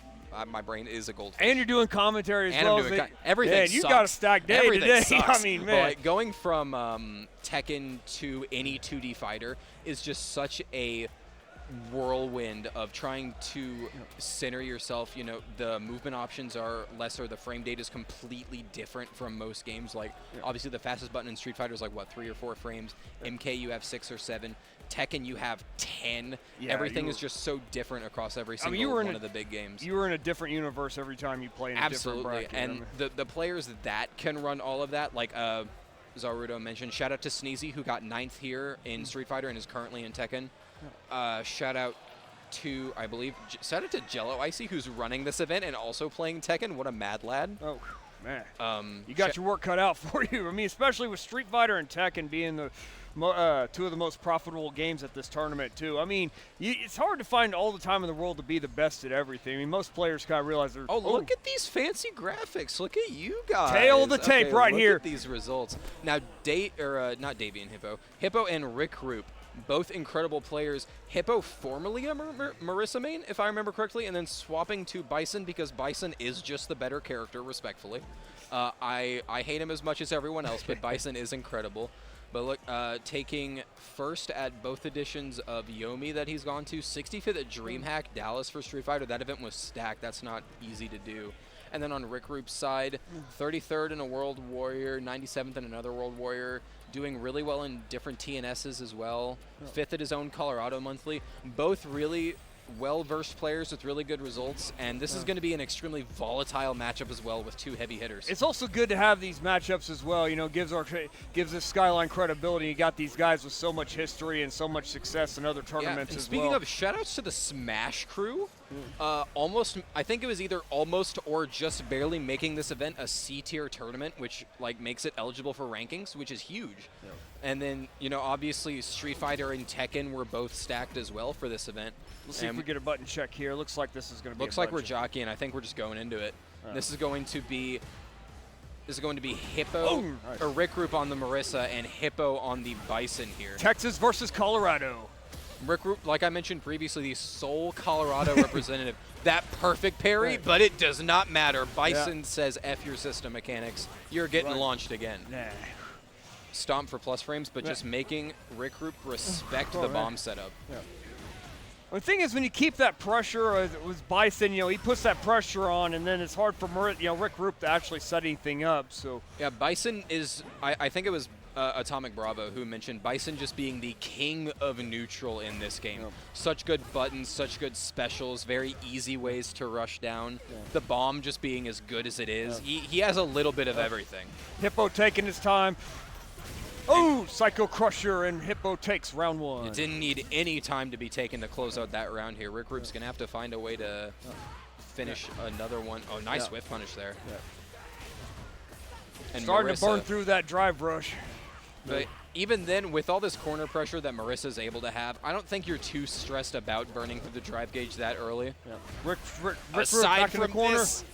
My brain is a goldfish. And you're doing commentary as and well. I'm doing everything Man, sucks. you got a stacked day Everything today. Sucks. I mean, man. But going from Tekken to any 2D fighter is just such a whirlwind of trying to center yourself. You know, the movement options are lesser. The frame data is completely different from most games. Like, obviously, the fastest button in Street Fighter is like, what, 3 or 4 frames? MK, you have 6 or 7. Tekken, you have 10. Everything is just so different across every single one of the big games. You were in a different universe every time you played in a different bracket. And the players that can run all of that, like Zarudo mentioned, shout out to Sneezy, who got 9th here in Street Fighter and is currently in Tekken. Shout out to, I believe, shout out to Jello Icy, who's running this event and also playing Tekken. What a mad lad. Oh, man. You got your work cut out for you. I mean, especially with Street Fighter and Tekken being the 2 of the most profitable games at this tournament, too. I mean, it's hard to find all the time in the world to be the best at everything. I mean, most players kind of realize they're. Oh, look at these fancy graphics. Look at you guys. Tail of the tape right here. Look at these results. Now, not Davy and Hippo. Hippo and RicRoop, both incredible players. Hippo formerly a Marissa main, if I remember correctly, and then swapping to Bison because Bison is just the better character, respectfully. I hate him as much as everyone else, but Bison is incredible. But look, taking first at both editions of Yomi that he's gone to, 65th at DreamHack Dallas for Street Fighter. That event was stacked. That's not easy to do. And then on RicRoop's side, 33rd in a World Warrior, 97th in another World Warrior, doing really well in different TNSs as well. 5th at his own Colorado Monthly. Both really well-versed players with really good results, and this is going to be an extremely volatile matchup as well with 2 heavy hitters. It's also good to have these matchups as well. You know, gives this Skyline credibility. You got these guys with so much history and so much success in other tournaments as well. Speaking of, shoutouts to the Smash crew. I think it was either almost or just barely making this event a C-tier tournament, which like makes it eligible for rankings, which is huge. And then, you know, obviously Street Fighter and Tekken were both stacked as well for this event. Let's see if we get a button check here. Looks like this is going to be. Looks like we're jockeying. I think we're just going into it. This is going to be Hippo or RicRoop on the Marissa and Hippo on the Bison here. Texas versus Colorado. RicRoop, like I mentioned previously, the sole Colorado representative. That perfect parry, but it does not matter. Bison says, F your system mechanics. You're getting launched again. stomp for plus frames, but just making RicRoop respect the bomb setup. Yeah. The thing is, when you keep that pressure, as it was Bison, he puts that pressure on, and then it's hard for RicRoop to actually set anything up. So yeah, Bison is. I think it was Atomic Bravo who mentioned Bison just being the king of neutral in this game. Yep. Such good buttons, such good specials, very easy ways to rush down. Yeah. The bomb just being as good as it is. Yep. He has a little bit of everything. Hippo taking his time. Oh, Psycho Crusher, and Hippo takes round 1. It didn't need any time to be taken to close out that round here. RicRoop's going to have to find a way to finish another one. Oh, nice whiff punish there. Yeah. And starting Marissa, to burn through that drive rush. But even then, with all this corner pressure that Marissa's able to have, I don't think you're too stressed about burning through the drive gauge that early. Yeah. Rick Aside back from in the corner. this,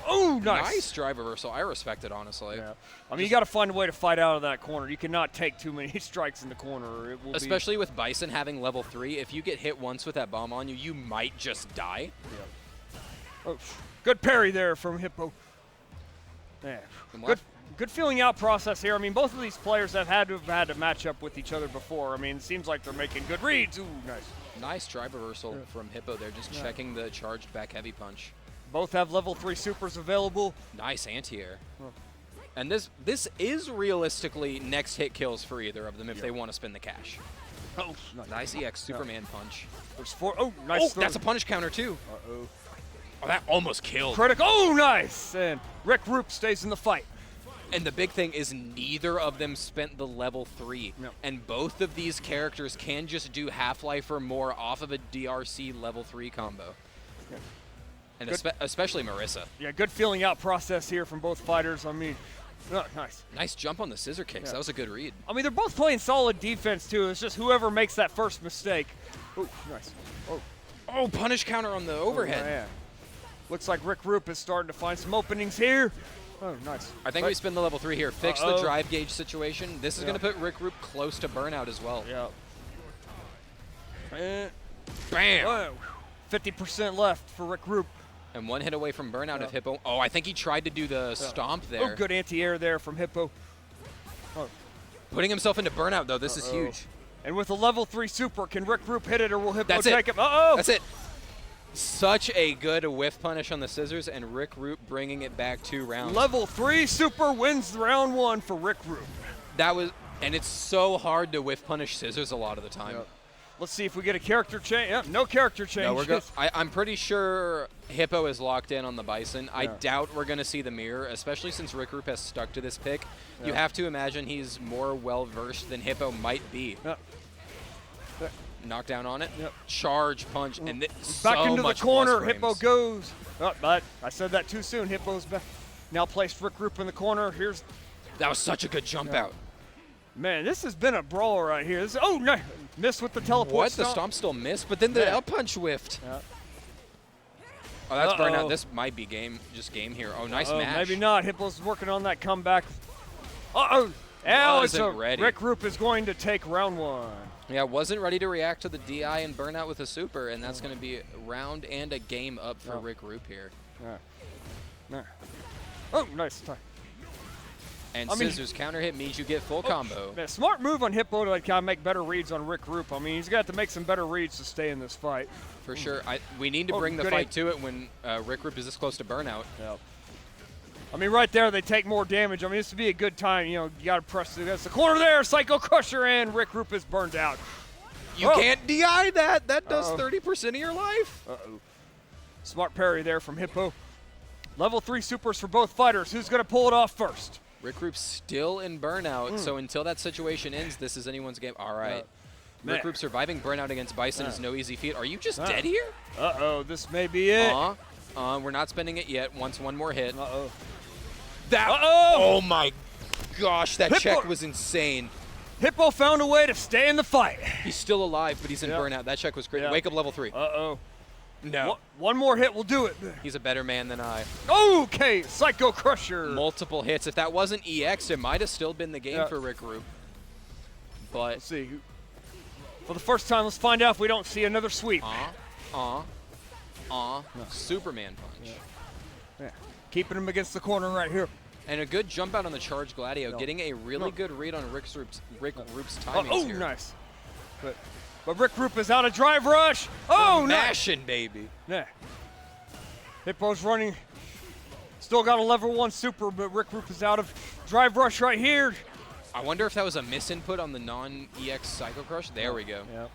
oh, nice drive reversal. I respect it, honestly. Yeah. I mean, you got to find a way to fight out of that corner. You cannot take too many strikes in the corner. It will Especially with Bison having level 3, if you get hit once with that bomb on you, you might just die. Yeah. Oh, good parry there from Hippo. Yeah. Good feeling out process here. I mean, both of these players have had to match up with each other before. I mean, it seems like they're making good reads. Ooh, nice. Nice drive reversal from Hippo there, just checking the charged back heavy punch. Both have level 3 supers available. Nice anti-air. And this is realistically next hit kills for either of them if they want to spin the cash. Oh, nice EX Superman punch. There's 4. Oh, nice. Oh, that's a punish counter too. Uh-oh. Oh, that almost killed. Critical. Oh, nice. And RicRoop stays in the fight. And the big thing is neither of them spent the level 3. No. And both of these characters can just do Half-Life or more off of a DRC level 3 combo. Yeah. And especially Marissa. Yeah, good feeling out process here from both fighters. I mean, nice. Nice jump on the scissor kicks. Yeah. That was a good read. I mean, they're both playing solid defense, too. It's just whoever makes that first mistake. Oh, nice. Oh, punish counter on the overhead. Oh, yeah. Looks like RicRoop is starting to find some openings here. Oh, nice. I think we spin the level 3 here. Fix the drive gauge situation. This is going to put RicRoop close to burnout as well. Yeah. Bam! 50% left for RicRoop. And one hit away from burnout of Hippo. Oh, I think he tried to do the stomp there. Oh, good anti-air there from Hippo. Oh. Putting himself into burnout, though. This is huge. And with a level 3 super, can RicRoop hit it or will Hippo That's take it. him? Uh-oh! That's it. Such a good whiff punish on the scissors, and RicRoop bringing it back 2 rounds. Level 3 super wins round 1 for RicRoop. That was, and it's so hard to whiff punish scissors a lot of the time. Let's see if we get a character change. Yep, no character change. No, we're good. I'm pretty sure Hippo is locked in on the Bison. Yeah. I doubt we're going to see the mirror, especially since RicRoop has stuck to this pick. You have to imagine he's more well-versed than Hippo might be. Knockdown on it. Charge punch. And back into the corner. Hippo Hippo goes. Oh, but I said that too soon. Hippo's back. Now placed RicRoop in the corner. That was such a good jump out. Man, this has been a brawl right here. Oh, no. Missed with the teleport. What? Stomp. The stomp still missed, but then the up punch whiffed. Oh, that's burnout. This might be game here. Oh, nice match. Maybe not. Hippo's working on that comeback. Uh-oh. RicRoop is going to take round 1. Yeah, wasn't ready to react to the DI and burnout with a super, and that's going to be a round and a game up for RicRoop here. Oh, nice time. And scissors counter hit means you get full combo. Man, smart move on Hippo to kind of make better reads on RicRoop. I mean, he's got to make some better reads to stay in this fight. For sure. We need to bring the fight to it when RicRoop is this close to burnout. I mean, right there, they take more damage. I mean, this would be a good time. You got to press through. That's the corner there. Psycho Crusher, and RicRoop is burned out. You can't DI that. That does 30% of your life. Smart parry there from Hippo. Level 3 supers for both fighters. Who's going to pull it off first? RicRoop's still in burnout, so until that situation ends, this is anyone's game. All right. RicRoop surviving burnout against Bison is no easy feat. Are you just dead here? Uh-oh, this may be it. We're not spending it yet. One more hit. Oh my gosh, that check was insane. Hippo found a way to stay in the fight. He's still alive, but he's in burnout. That check was great. Wake up level 3. Uh-oh. No. One more hit will do it. He's a better man than I. Okay, Psycho Crusher. Multiple hits. If that wasn't EX, it might have still been the game for RicRoop. But let's see. For the first time, let's find out if we don't see another sweep. Superman punch. Keeping him against the corner right here. And a good jump out on the charge Gladio, getting a really good read on RicRoop's timings Oh, here. nice. But RicRoop is out of drive rush. Oh, nice. Mashing, baby. Yeah. Hippo's running. Still got a level 1 super, but RicRoop is out of drive rush right here. I wonder if that was a misinput on the non-EX Psycho Crush. There we go. Yep.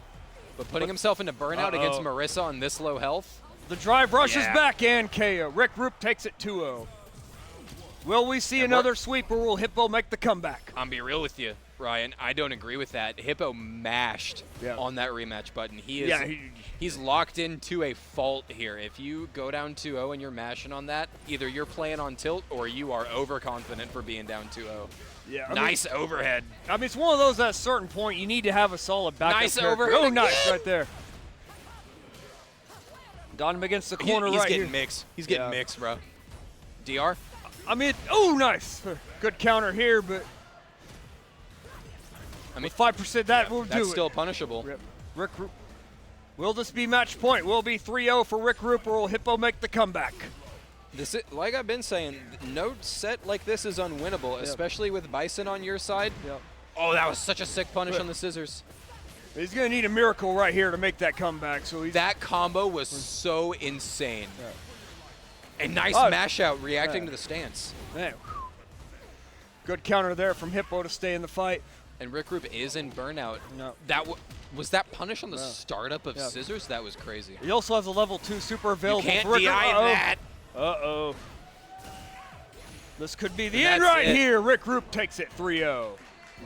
But putting himself into burnout against Marissa on this low health. The drive rush is back and KO. RicRoop takes it 2-0. Will we see another sweep, or will Hippo make the comeback? I'm be real with you, Ryan. I don't agree with that. Hippo mashed on that rematch button. He is he's locked into a fault here. If you go down 2-0 and you're mashing on that, either you're playing on tilt or you are overconfident for being down 2-0. Yeah, nice overhead. I mean, it's one of those at a certain point you need to have a solid backup. Nice character. overhead. Oh, nice right there. Got him against the corner he's right here. getting mixed. He's getting mixed, bro. DR? I mean, oh, nice. Good counter here, but I mean, with 5% that will do it. That's still punishable. RicRoop. Will this be match point? Will it be 3-0 for RicRoop, or will Hippo make the comeback? This is, like I've been saying, no set like this is unwinnable, especially with Bison on your side. Oh, that was such a sick punish on the scissors. He's going to need a miracle right here to make that comeback. So that combo was so insane. A nice mash out reacting to the stance. Man. Good counter there from Hippo to stay in the fight. And RicRoop is in burnout. No. That was that punish on the startup of scissors? That was crazy. He also has a level 2 super available. You can't for DI that. Uh-oh. This could be the end right here. RicRoop takes it 3-0.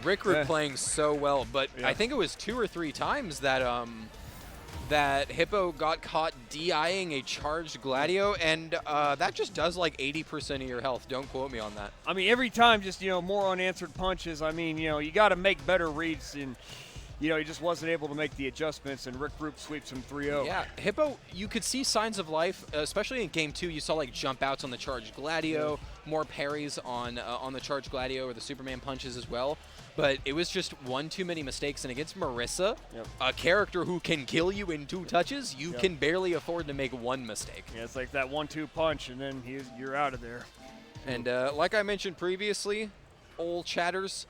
RicRoop playing so well, but I think it was 2 or 3 times that that Hippo got caught DIing a charged Gladio, and that just does like 80% of your health. Don't quote me on that. I mean, every time just, more unanswered punches. I mean, you got to make better reads, and, he just wasn't able to make the adjustments, and RicRoop sweeps him 3-0. Yeah, Hippo, you could see signs of life, especially in Game 2. You saw like jump outs on the charged Gladio, more parries on the charged Gladio or the Superman punches as well. But it was just one too many mistakes, and against Marissa, a character who can kill you in 2 touches, you can barely afford to make 1 mistake. Yeah, it's like that 1-2 punch, and then you're out of there. And like I mentioned previously, old chatters,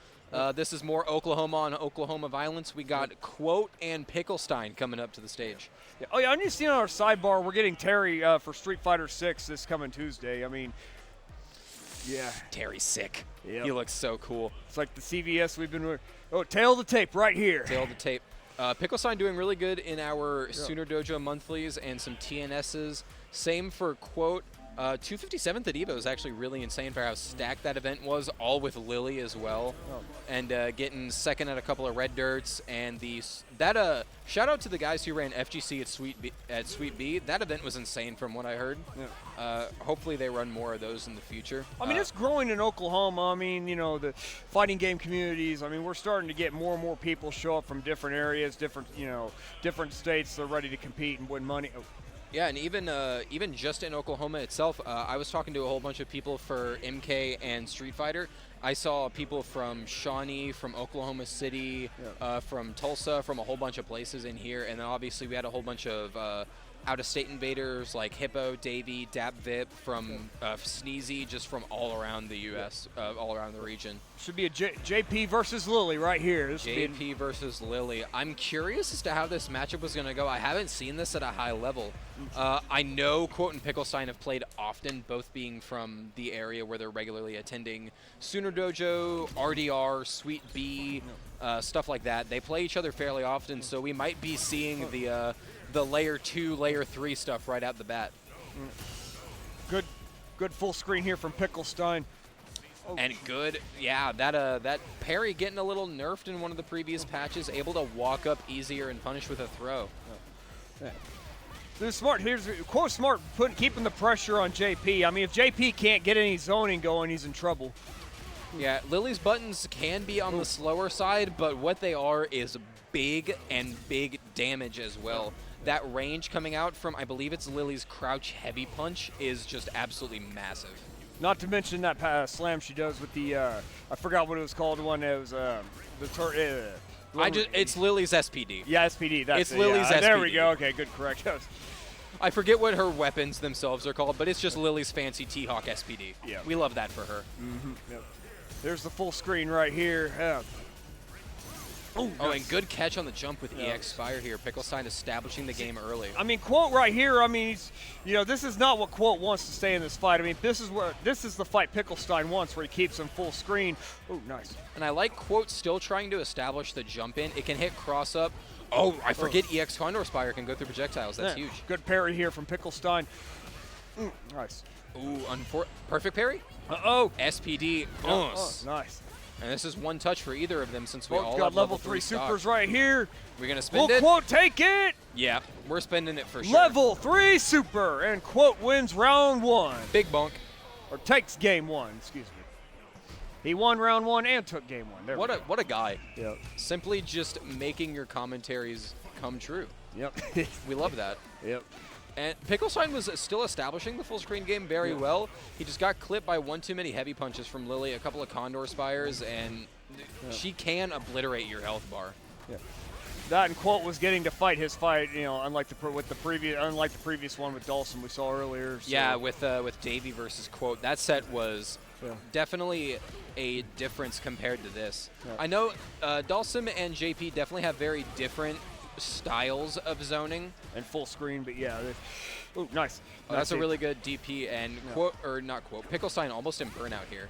this is more Oklahoma on Oklahoma violence. We got Quote and Pickle Stein coming up to the stage. Yeah. Oh, yeah, I need to see on our sidebar, we're getting Terry for Street Fighter 6 this coming Tuesday. I mean, Terry's sick. Yep. He looks so cool. It's like the CVS we've been. Oh, tail of the tape right here. Tail of the tape. Pickle Stein doing really good in our Sooner Dojo monthlies and some TNSs. Same for Quote. 257th at Evo is actually really insane for how stacked that event was, all with Lily as well. And getting second at a couple of red dirts. And shout out to the guys who ran FGC at Sweet B. That event was insane from what I heard. Hopefully they run more of those in the future. I mean, it's growing in Oklahoma. I mean, the fighting game communities. I mean, we're starting to get more and more people show up from different areas, different states. They're ready to compete and win money. Yeah, and even just in Oklahoma itself, I was talking to a whole bunch of people for MK and Street Fighter. I saw people from Shawnee, from Oklahoma City, from Tulsa, from a whole bunch of places in here, and then obviously we had a whole bunch of out-of-state invaders like Hippo, Davy, Dapvip, from Sneezy, just from all around the U.S., all around the region. Should be a JP versus Lily right here. JP versus Lily. I'm curious as to how this matchup was going to go. I haven't seen this at a high level. I know Quote and Pickle Stein have played often, both being from the area where they're regularly attending Sooner Dojo, RDR, Sweet B, stuff like that. They play each other fairly often, so we might be seeing the layer 2, layer 3 stuff right out the bat. Good full screen here from Pickle Stein. And good, that parry getting a little nerfed in one of the previous patches, able to walk up easier and punish with a throw. This smart. Here's Quote smart, keeping the pressure on JP. I mean, if JP can't get any zoning going, he's in trouble. Yeah, Lily's buttons can be on the slower side, but what they are is big and big damage as well. That range coming out from, I believe it's Lily's crouch heavy punch, is just absolutely massive. Not to mention that slam she does with the, I forgot what it was called, one that was it's Lily's SPD. Yeah, SPD, that's it's Lily's SPD. There we go, okay, good correct. I forget what her weapons themselves are called, but it's just Lily's fancy T-Hawk SPD. Yeah. We love that for her. Yep. There's the full screen right here. Oh, and good catch on the jump with EX Fire here. Pickle Stein establishing the game early. I mean, Quote right here, I mean, this is not what Quote wants to stay in this fight. I mean, this is the fight Pickle Stein wants, where he keeps him full screen. Oh, nice. And I like Quote still trying to establish the jump in. It can hit cross up. Oh, I forget EX Condor Spire can go through projectiles. That's huge. Good parry here from Pickle Stein. Nice. Ooh, perfect parry? Uh-oh. SPD. Nice. And this is one touch for either of them since we Quote's all got have level 3 supers stock. right here. We're going to spend Will it? Quote take it? Yeah, we're spending it for sure. Level 3 super, and Quote wins round 1. Big bonk. Or takes game 1, excuse me. He won round 1 and took game 1. There What a guy. Yep. Simply just making your commentaries come true. Yep. We love that. Yep. And Picklestein was still establishing the full screen game very well. He just got clipped by one too many heavy punches from Lily, a couple of Condor Spires, and she can obliterate your health bar. Yeah. That and Quote was getting to fight his fight, unlike the previous one with Dawson we saw earlier. So. Yeah, with Davy versus Quote, that set was definitely a difference compared to this. Yeah. I know Dawson and JP definitely have very different styles of zoning. And full screen, but yeah. Ooh, nice. That's a really good DP, and Picklestein almost in burnout here.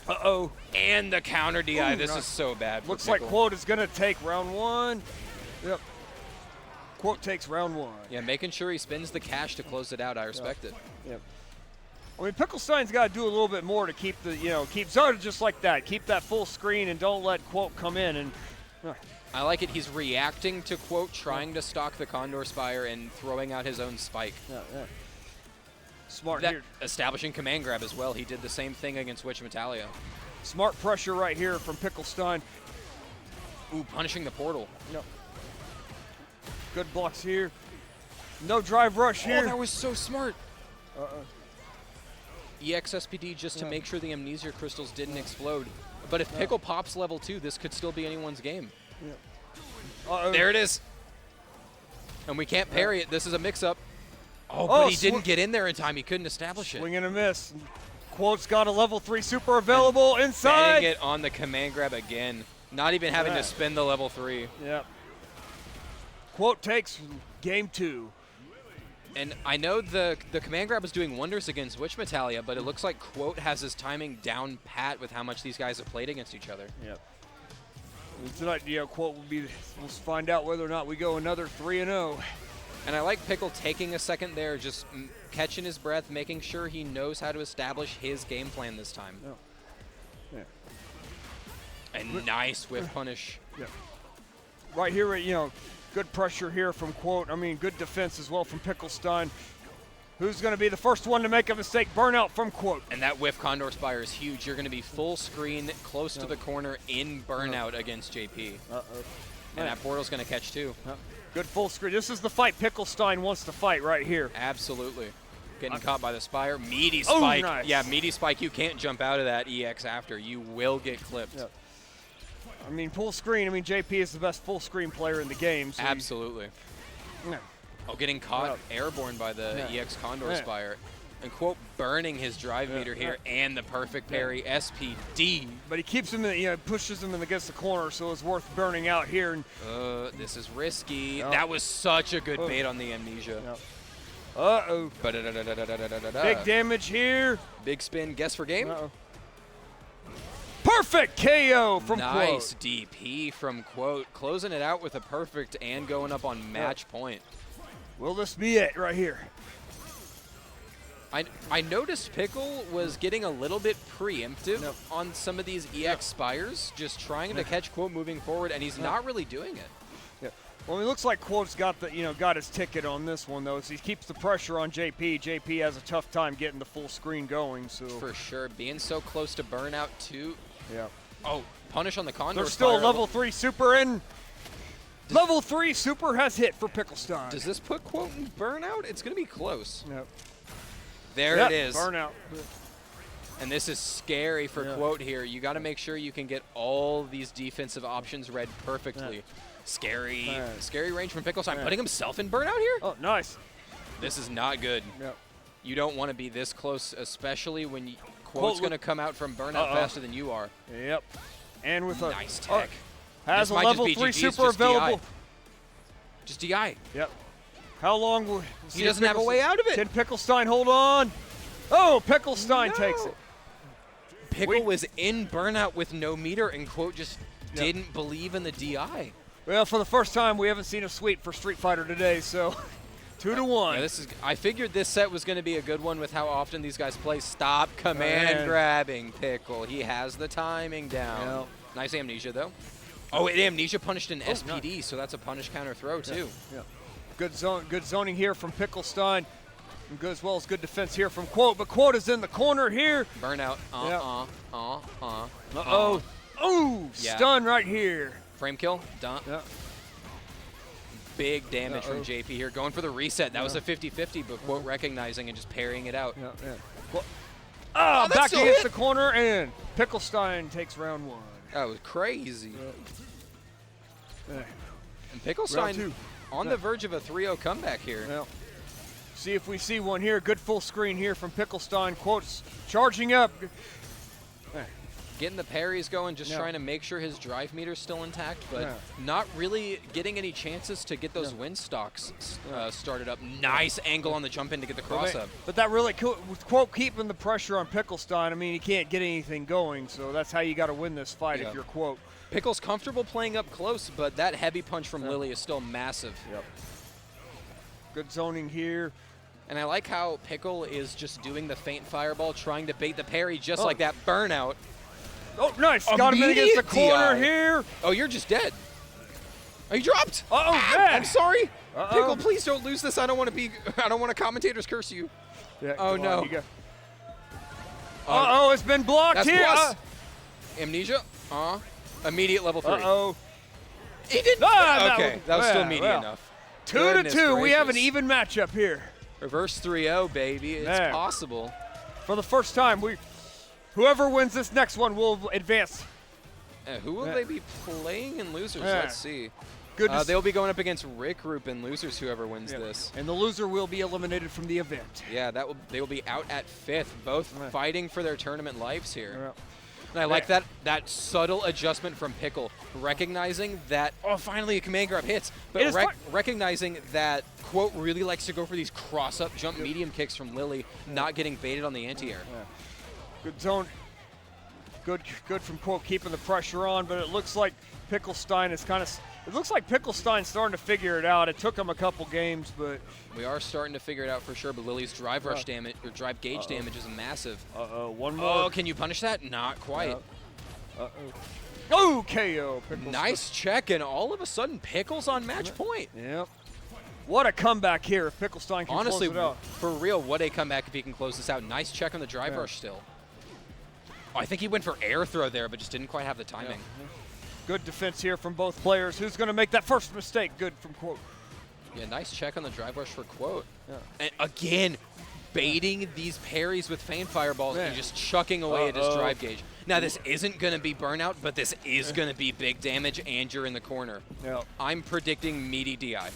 Uh-oh. And the counter DI. Ooh, this nice. is so bad for Looks like Pickle. Quote is going to take round 1. Yep. Quote takes round 1. Yeah, making sure he spends the cash to close it out. I respect it. Yep. I mean, Picklestein's got to do a little bit more to keep keep Zarda just like that. Keep that full screen and don't let Quote come in. And I like it. He's reacting to Quote, trying to stalk the Condor Spire and throwing out his own spike. Yeah. Smart That here. establishing command grab as well. He did the same thing against WitchMetallia. Smart pressure right here from Picklestein. Ooh, punishing the portal. Yep. Good blocks here. No drive rush here. Oh, that was so smart. EX SPD just to make sure the amnesia crystals didn't explode. But if Pickle pops level 2, this could still be anyone's game. There it is. And we can't parry it. This is a mix-up. Oh, but he didn't get in there in time. He couldn't establish it. Swing and a miss. Quote's got a level 3 super available inside. Betting it on the command grab again. Not even having to spin the level 3. Yep. Quote takes game 2. And I know the command grab was doing wonders against WitchMetallia, but it looks like Quote has his timing down pat with how much these guys have played against each other. Yep. And tonight, Quote we'll find out whether or not we go another 3-0. And I like Pickle taking a second there, just catching his breath, making sure he knows how to establish his game plan this time. Yeah. And nice whiff punish. Yeah. Right here, good pressure here from Quote. I mean, good defense as well from Picklestein. Who's going to be the first one to make a mistake? Burnout from Quote. And that whiff Condor Spire is huge. You're going to be full screen, close to the corner, in burnout against JP. And that portal's going to catch too. Good full screen. This is the fight Picklestein wants to fight right here. Absolutely. Getting caught by the Spire. Meaty spike. Nice. Yeah, meaty spike. You can't jump out of that EX after. You will get clipped. Yep. I mean, full screen. I mean, JP is the best full screen player in the game. So Absolutely. Oh, getting caught airborne by the EX Condor Spire. And Quote burning his drive meter here and the perfect parry SPD. But he keeps him, pushes him against the corner, so it's worth burning out here. And this is risky. That was such a good bait on the amnesia. uh-oh. Big damage here. Big spin. Guess for game. Perfect KO from Quote. Nice DP from Quote. Closing it out with a perfect and going up on match point. Will this be it right here? I noticed Pickle was getting a little bit preemptive on some of these EX Spires, just trying to catch Quote moving forward, and he's not really doing it. Yeah. Well, it looks like Quote's got got his ticket on this one though. So he keeps the pressure on JP. JP has a tough time getting the full screen going. So for sure, being so close to burnout too. Yeah. Oh, punish on the Condor. There's still a Spire. level 3 super in. Level 3 super has hit for Picklestein. Does this put Quote in burnout? It's going to be close. Yep. There it is. Burnout. And this is scary for Quote here. You got to make sure you can get all these defensive options read perfectly. Scary range from Picklestein. Putting himself in burnout here? Oh, nice. This is not good. Yep. You don't want to be this close, especially when Quote's going to come out from burnout faster than you are. Yep. And with a nice tech. Has This a might just level be 3 GG, it's super just DI. available. Just DI. Yep. How long will He doesn't have a way out of it. Can Picklestein hold on? Oh, Picklestein takes it. Pickle was in burnout with no meter, and Quote just didn't believe in the DI. Well, for the first time, we haven't seen a sweep for Street Fighter today, so 2-1. Yeah, I figured this set was going to be a good one with how often these guys play. Stop command grabbing, Pickle. He has the timing down. Yep. Nice amnesia, though. Oh, and amnesia punished an SPD, so that's a punish counter throw, too. Yeah. Good zoning here from Picklestein, and as well as good defense here from Quote. But Quote is in the corner here. Burnout. Uh-oh. Oh, stun right here. Frame kill. Done. Yep. Big damage from JP here. Going for the reset. That was a 50-50, but Quote recognizing and just parrying it out. Back against the corner, and Picklestein takes round 1. That was crazy. Yeah. And Picklestein on the verge of a 3-0 comeback here. Well, see if we see one here. Good full screen here from Picklestein. Quote's charging up. Getting the parries going, just trying to make sure his drive meter's still intact, but not really getting any chances to get those win stocks started up. Nice angle on the jump in to get the cross up. But that really, with Quote keeping the pressure on Picklestein, I mean, he can't get anything going, so that's how you got to win this fight if you're Quote. Pickle's comfortable playing up close, but that heavy punch from Lily is still massive. Yep. Good zoning here. And I like how Pickle is just doing the feint fireball, trying to bait the parry just like that burnout. Oh, nice. Got him in against the corner DI. here. Oh, you're just dead. Oh, you dropped. Man. I'm sorry. Pickle, please don't lose this. I don't want to commentators curse you. Yeah, oh, no. It's been blocked that's here. Plus. Amnesia. Immediate level 3. He didn't. Okay, that was still media enough. 2-2. We have an even matchup here. Reverse 3-0, baby. It's possible. For the first time, whoever wins this next one will advance. Who will they be playing in losers? Yeah. Let's see. They'll be going up against RicRoop in losers, whoever wins this. And the loser will be eliminated from the event. Yeah, they will be out at 5th, both fighting for their tournament lives here. Yeah. And I like that subtle adjustment from Pickle, recognizing that, finally a command grab hits, but recognizing that Quote really likes to go for these cross-up jump medium kicks from Lily, not getting baited on the anti-air. Yeah. Good zone. Good from Quote keeping the pressure on, but it looks like Picklestein is it looks like Picklestein's starting to figure it out. It took him a couple games, but we are starting to figure it out for sure. But Lily's drive rush damage or drive gauge damage is massive. One more. Oh, can you punish that? Not quite. Oh, KO. Nice check, and all of a sudden Pickle's on match point. Yep. What a comeback here if Picklestein can close it out. For real, what a comeback if he can close this out. Nice check on the drive rush still. Oh, I think he went for air throw there, but just didn't quite have the timing. Good defense here from both players. Who's going to make that first mistake? Good from Quote. Yeah, nice check on the drive rush for Quote. And again, baiting these parries with feint fireballs and just chucking away at his drive gauge. Now, this isn't going to be burnout, but this is going to be big damage, and you're in the corner. I'm predicting meaty DI. I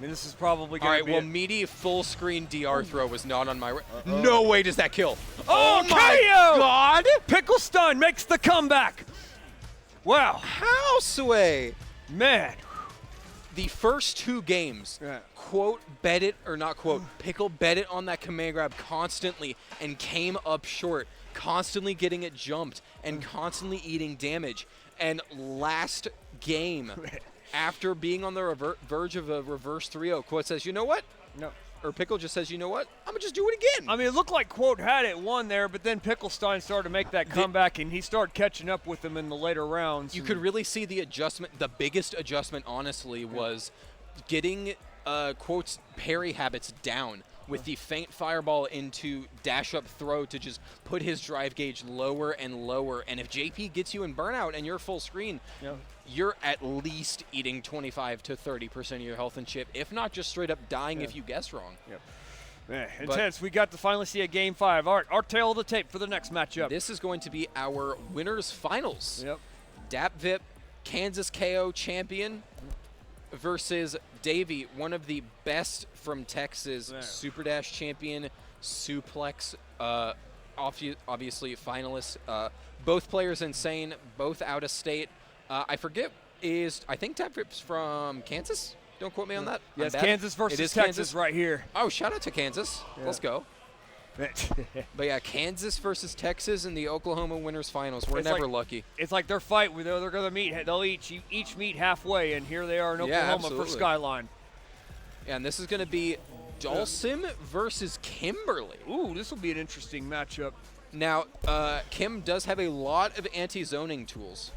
mean, this is probably going to be meaty full screen DR throw was not on my No way does that kill. Oh my God! Picklestein makes the comeback. Wow. How, Sway? Man. The first 2 games, Quote bet it, or not Quote, Pickle bet it on that command grab constantly and came up short, constantly getting it jumped and constantly eating damage. And last game, after being on the verge of a reverse 3-0, Quote says, you know what? No. Or Pickle just says, you know what? I'm going to just do it again. I mean, it looked like Quote had it won there, but then Picklestein started to make that comeback, and he started catching up with him in the later rounds. You could really see the adjustment. The biggest adjustment, honestly, was getting Quote's parry habits down with the feint fireball into dash-up throw to just put his drive gauge lower and lower. And if JP gets you in burnout and you're full screen, you're at least eating 25 to 30% of your health and chip, if not just straight up dying if you guess wrong. Intense. We got to finally see a Game 5. Our tail of the tape for the next matchup. This is going to be our winners finals. Yep. Dapvip, Kansas KO champion, versus Davy, one of the best from Texas, Yeah. Super Dash champion, suplex, obviously finalist. Both players insane, both out of state. I forget, I think Dapvip's from Kansas? Don't quote me on that. I'm Yes, bad. Kansas versus It is Texas Kansas. right here. Oh, shout out to Kansas. Let's go. But yeah, Kansas versus Texas in the Oklahoma Winners Finals. We're It's never like- lucky. It's like their fight. They're going to meet. They'll each meet halfway, and here they are in Yeah, Oklahoma for absolutely. Skyline. And this is going to be Dulcim versus Kimberly. Ooh, this will be an interesting matchup. Now, Kim does have a lot of anti-zoning tools.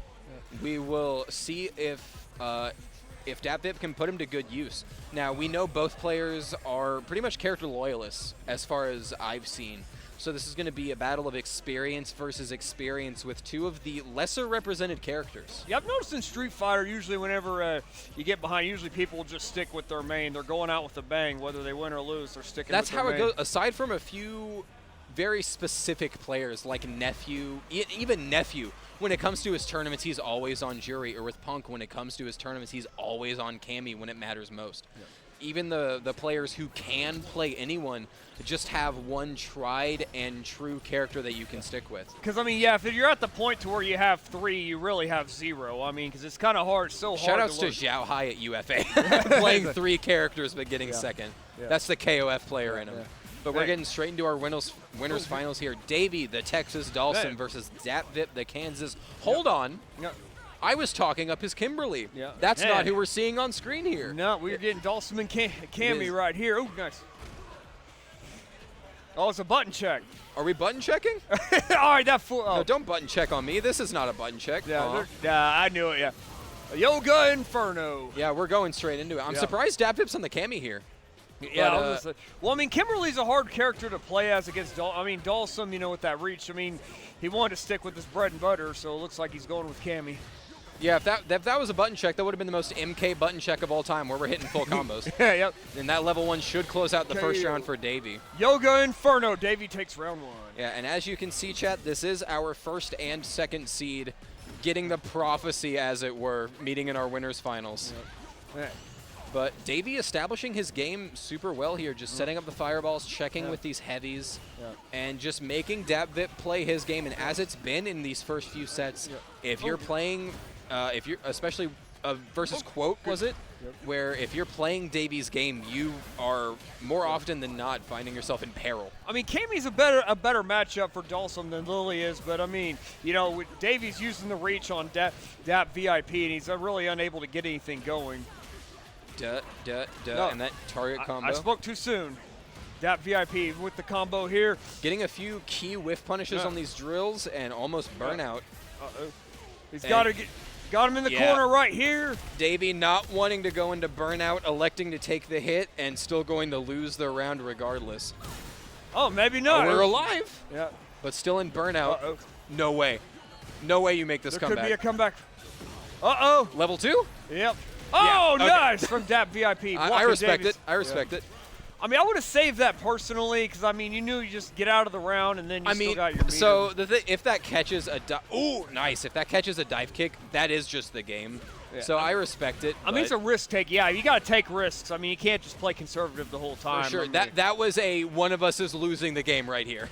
We will see if Dapvip can put him to good use. Now, we know both players are pretty much character loyalists as far as I've seen. So this is going to be a battle of experience versus experience with two of the lesser represented characters. Yeah, I've noticed in Street Fighter, usually whenever you get behind, usually people just stick with their main. They're going out with a bang, whether they win or lose. They're sticking That's with their how it main. goes, aside from a few very specific players like Nephew, even Nephew. When it comes to his tournaments, he's always on Jury, or with Punk, when it comes to his tournaments, he's always on Cammy when it matters most. Yeah. Even the players who can play anyone just have one tried and true character that you can stick with. Because, I mean, yeah, if you're at the point to where you have 3, you really have 0. I mean, because it's kind of hard, so hard Shout-outs to learn. Zhao Hai at UFA, playing 3 characters but getting second. Yeah. That's the KOF player in him. Yeah. But we're getting straight into our winners finals here. Davy, the Texas Dawson, Hey. versus Dapvip, the Kansas. Hold on. Yeah. I was talking up his Kimberly. Yeah. That's Yeah. not who we're seeing on screen here. No, we're getting Dawson and Cammy is. right here. Oh, nice. Oh, it's a button check. Are we button checking? All right, that fool. Oh. No, don't button check on me. This is not a button check. Yeah, Aw. I knew it, yeah. Yoga Inferno. Yeah, we're going straight into it. I'm Yeah. surprised Dapvip's on the Cammy here. Yeah, But, well, I mean, Kimberly's a hard character to play as against Dawson, you know, with that reach. I mean, he wanted to stick with his bread and butter, so it looks like he's going with Cammy. Yeah, if that was a button check, that would have been the most MK button check of all time, where we're hitting full combos. Yeah, yep. And that level 1 should close out the first KO. round for Davy. Yoga Inferno. Davy takes round 1. Yeah, and as you can see, chat, this is our first and second seed getting the prophecy, as it were, meeting in our winners finals. Yeah. But Davy establishing his game super well here, just setting up the fireballs, checking with these heavies, and just making Dapvip play his game. And as it's been in these first few sets, if you're playing, especially versus Quote, was it? Where if you're playing Davy's game, you are more often than not finding yourself in peril. I mean, Cammy's a better matchup for Dawson than Lily is, but I mean, you know, with Davy's using the reach on Dapvip, and he's really unable to get anything going. No. And that target combo. I spoke too soon. Dapvip with the combo here. Getting a few key whiff punishes on these drills and almost burnout. He's And- got him in the corner right here. Davy not wanting to go into burnout, electing to take the hit, and still going to lose the round regardless. Oh, maybe not. We're alive, Yeah. but still in burnout. Uh-oh. No way. No way you make this There comeback. could be a comeback. Uh-oh. Level 2? Yep. Oh, okay. nice from Dapvip. I respect it. I respect it. I mean, I would have saved that personally because, I mean, you knew you just get out of the round and then you still got your meter. So if that catches a nice. If that catches a dive kick, that is just the game. Yeah. So I respect it. I mean, it's a risk take. Yeah, you got to take risks. I mean, you can't just play conservative the whole time. for sure. I mean, That was a one of us is losing the game right here.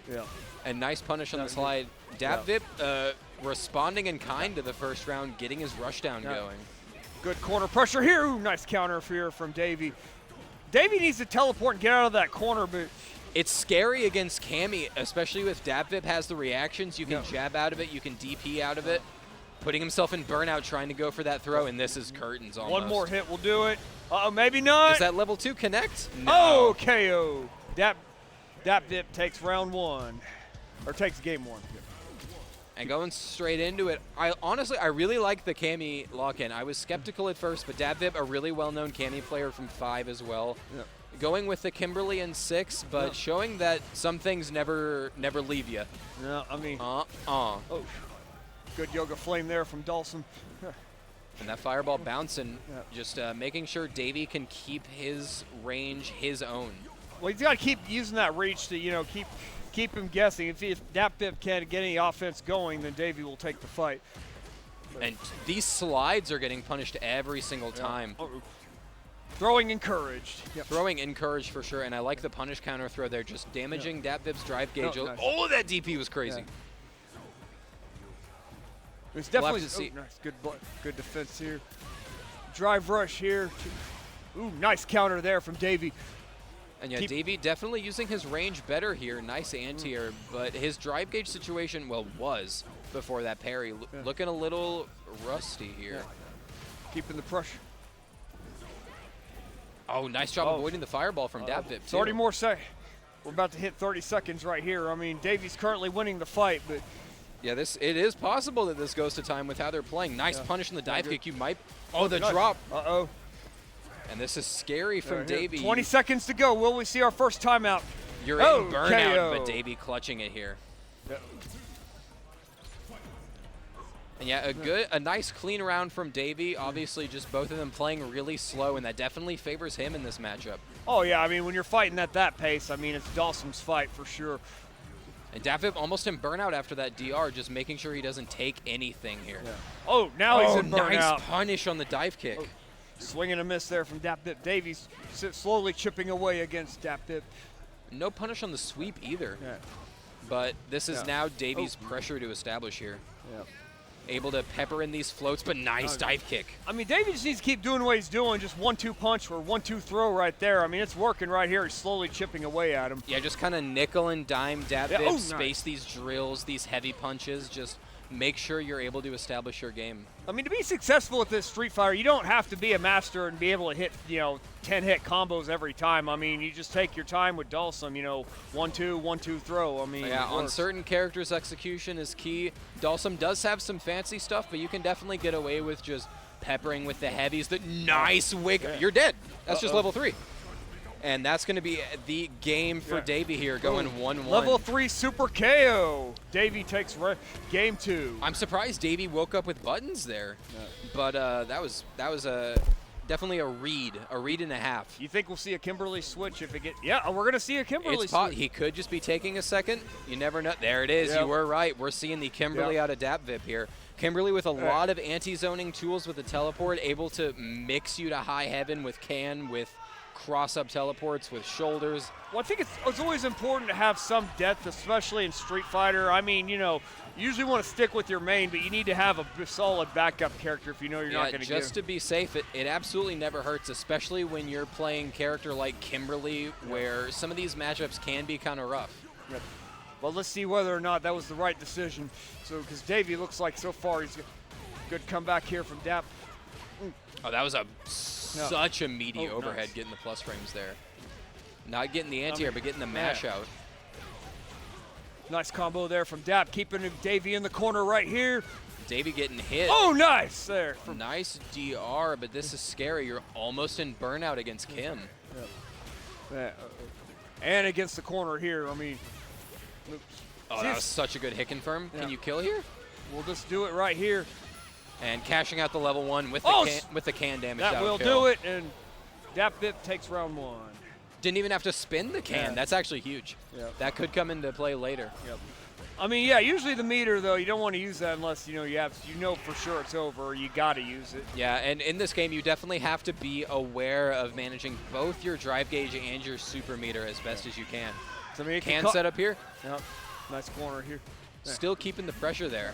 Yeah. And nice punish on the slide. Dapvip responding in kind to the first round, getting his rush down going. Good corner pressure here. Ooh, nice counter here from Davy. Davy needs to teleport and get out of that corner, but It's scary against Cammy, especially with Dapvip has the reactions. You can jab out of it, you can DP out of it. Putting himself in burnout, trying to go for that throw, and this is curtains almost. one more hit will do it. Uh-oh, maybe not. Is that level 2 connect? No. Oh, KO. Dapvip takes round 1, or takes game 1. And going straight into it, I really like the Cammy lock-in. I was skeptical at first, but Dapvip, a really well-known Cammy player from 5 as well. Yeah. Going with the Kimberly in 6, but showing that some things never leave you. No, I mean, Oh, good yoga flame there from Dawson. and that fireball bouncing, just making sure Davy can keep his range his own. Well, he's got to keep using that reach to, you know, keep him guessing. If Dapvip can't get any offense going, then Davy will take the fight. And these slides are getting punished every single time. Throwing encouraged. Yep. Throwing encouraged for sure, and I like the punish counter throw there, just damaging Dapvip's drive gauge. Oh, nice. Oh, that DP was crazy. It's definitely to see. nice. Good defense here. Drive rush here. Ooh, nice counter there from Davy. And yeah, Davy definitely using his range better here. Nice anti-air, but his drive gauge situation, well, was before that parry. Looking a little rusty here. Keeping the pressure. Oh, nice job avoiding the fireball from Dapvip. 30 more seconds. We're about to hit 30 seconds right here. I mean, Davy's currently winning the fight, but yeah, it is possible that this goes to time with how they're playing. Nice punish in the dive kick. You might. Oh, the drop. Uh-oh. And this is scary from Davy. 20 seconds to go. Will we see our first timeout? You're in burnout, but Davy clutching it here. Yep. And yeah, a nice clean round from Davy. Obviously, just both of them playing really slow, and that definitely favors him in this matchup. Oh yeah, I mean when you're fighting at that pace, I mean it's Dawson's fight for sure. And Dapvip almost in burnout after that DR, just making sure he doesn't take anything here. Yeah. Oh, now he's in burnout. Nice punish on the dive kick. Oh. Swing and a miss there from Dapvip. Davy's slowly chipping away against Dapvip. No punish on the sweep either. Yeah. But this is now Davy's pressure to establish here. Yeah. Able to pepper in these floats, but nice dive kick. I mean, Davy just needs to keep doing what he's doing, just 1-2 punch or 1-2 throw right there. I mean, it's working right here. He's slowly chipping away at him. Yeah, just kind of nickel and dime Dapvip, Yeah. space these drills, these heavy punches, just make sure you're able to establish your game. I mean, to be successful at this Street Fighter, you don't have to be a master and be able to hit, 10-hit combos every time. I mean, you just take your time with Dawson, 1-2, 1-2 throw. I mean, yeah, on certain characters, execution is key. Dawson does have some fancy stuff, but you can definitely get away with just peppering with the heavies. The nice wig. You're dead. That's just level 3. And that's going to be the game for Davy here, going 1-1. Level 3 super KO. Davy takes game 2. I'm surprised Davy woke up with buttons there, but that was definitely a read and a half. You think we'll see a Kimberly switch if it gets? Yeah, we're going to see a Kimberly switch. He could just be taking a second. You never know. There it is. Yep. You were right. We're seeing the Kimberly out of Dapvip here. Kimberly with a lot of anti-zoning tools with the teleport, able to mix you to high heaven with with cross-up teleports, with shoulders. Well, I think it's always important to have some depth, especially in Street Fighter. I mean, you usually want to stick with your main, but you need to have a solid backup character if you know you're not going to just to be safe, it absolutely never hurts, especially when you're playing character like Kimberly, where some of these matchups can be kind of rough. Yep. Well, let's see whether or not that was the right decision. So, because Davy looks like so far he's good comeback here from Dap. Oh, that was such a meaty overhead, nice. getting the plus frames there. Not getting the anti-air, but getting the mash out. Nice combo there from Dap, keeping Davy in the corner right here. Davy getting hit. Oh, nice there. Nice DR, but this is scary. You're almost in burnout against Kim. And against the corner here, I mean. Oh, that was such a good hit confirm. Can you kill here? We'll just do it right here. And cashing out the level 1 with the can damage. That will do it, and Dapvip takes round 1. Didn't even have to spin the can. Yeah. That's actually huge. Yep. That could come into play later. Yep. I mean, yeah, usually the meter, though, you don't want to use that unless, you know for sure it's over, or you got to use it. Yeah, and in this game, you definitely have to be aware of managing both your drive gauge and your super meter as best as you can. So, I mean, can set up here. Yep. Nice corner here. Still keeping the pressure there.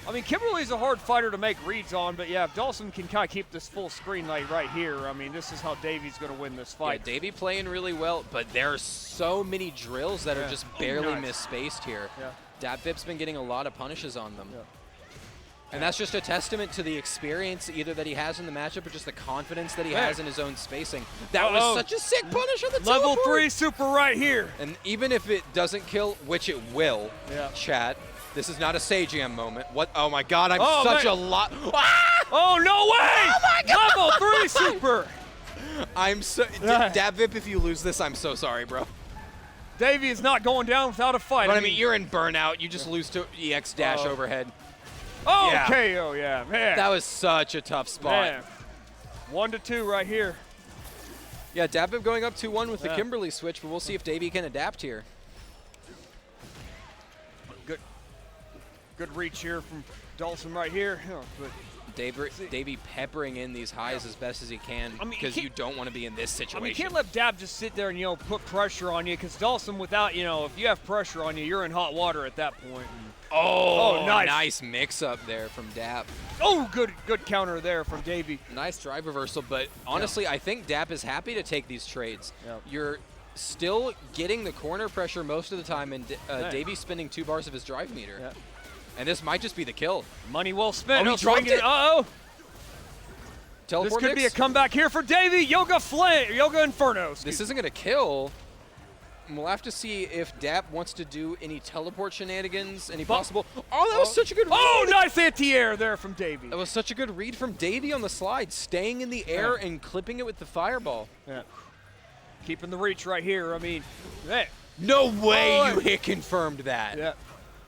I mean, Kimberly's a hard fighter to make reads on, but yeah, if Dawson can kind of keep this full screen like right here, I mean, this is how Davy's going to win this fight. Yeah, Davy playing really well, but there are so many drills that are just barely misspaced here. Yeah. Dapvip's been getting a lot of punishes on them. Yeah. And that's just a testament to the experience either that he has in the matchup or just the confidence that he has in his own spacing. That was such a sick punish on the Level teleport. 3 super right here. And even if it doesn't kill, which it will, chat, this is not a Sajam moment. What? Oh my God, I'm such a lot. Ah! Oh, no way! Oh my God! Level 3 super. I'm so, Dapvip, if you lose this, I'm so sorry, bro. Davy is not going down without a fight. But I mean, you're in burnout. You just lose to EX dash overhead. Oh, yeah. KO, yeah, man. That was such a tough spot. Man. 1-2 right here. Yeah, Dapvip going up 2-1 with the Kimberly switch, but we'll see if Davy can adapt here. Good reach here from Dawson right here. But Davy peppering in these highs as best as he can because you don't want to be in this situation. I mean, you can't let Dab just sit there and, put pressure on you because Dawson without, if you have pressure on you, you're in hot water at that point. Oh, nice. Nice mix-up there from Dap. Oh, good counter there from Davy. Nice drive reversal, but honestly, I think Dap is happy to take these trades. Yep. You're still getting the corner pressure most of the time, and Davy's spending 2 bars of his drive meter. Yep. And this might just be the kill. Money well spent. Oh, he dropped it. Uh-oh. Teleport This could be a mix? comeback here for Davy. Yoga Inferno. This isn't going to kill. We'll have to see if Dap wants to do any teleport shenanigans, any possible. Oh, that was such a good read. Oh, nice anti-air there from Davy. That was such a good read from Davy on the slide, staying in the air and clipping it with the fireball. Yeah. Keeping the reach right here. I mean, hey. No way you hit confirmed that. Yeah.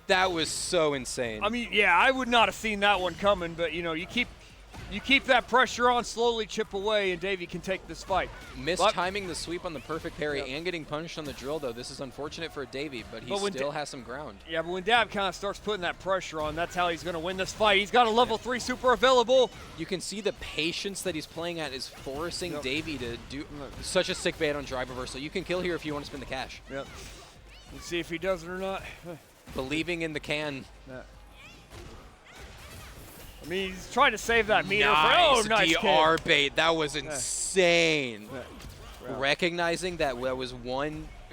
That was so insane. I mean, yeah, I would not have seen that one coming, but you keep that pressure on, slowly chip away, and Davy can take this fight. Mistiming the sweep on the perfect parry and getting punished on the drill, though. This is unfortunate for Davy, but he still has some ground. Yeah, but when Dab kind of starts putting that pressure on, that's how he's going to win this fight. He's got a level 3 super available. You can see the patience that he's playing at is forcing Davy to do such a sick bait on drive reversal. You can kill here if you want to spend the cash. Yep. Let's see if he does it or not. Believing in the can. I mean, he's trying to save that meter. Nice Nice DR kick. bait. That was insane. Yeah. Recognizing that was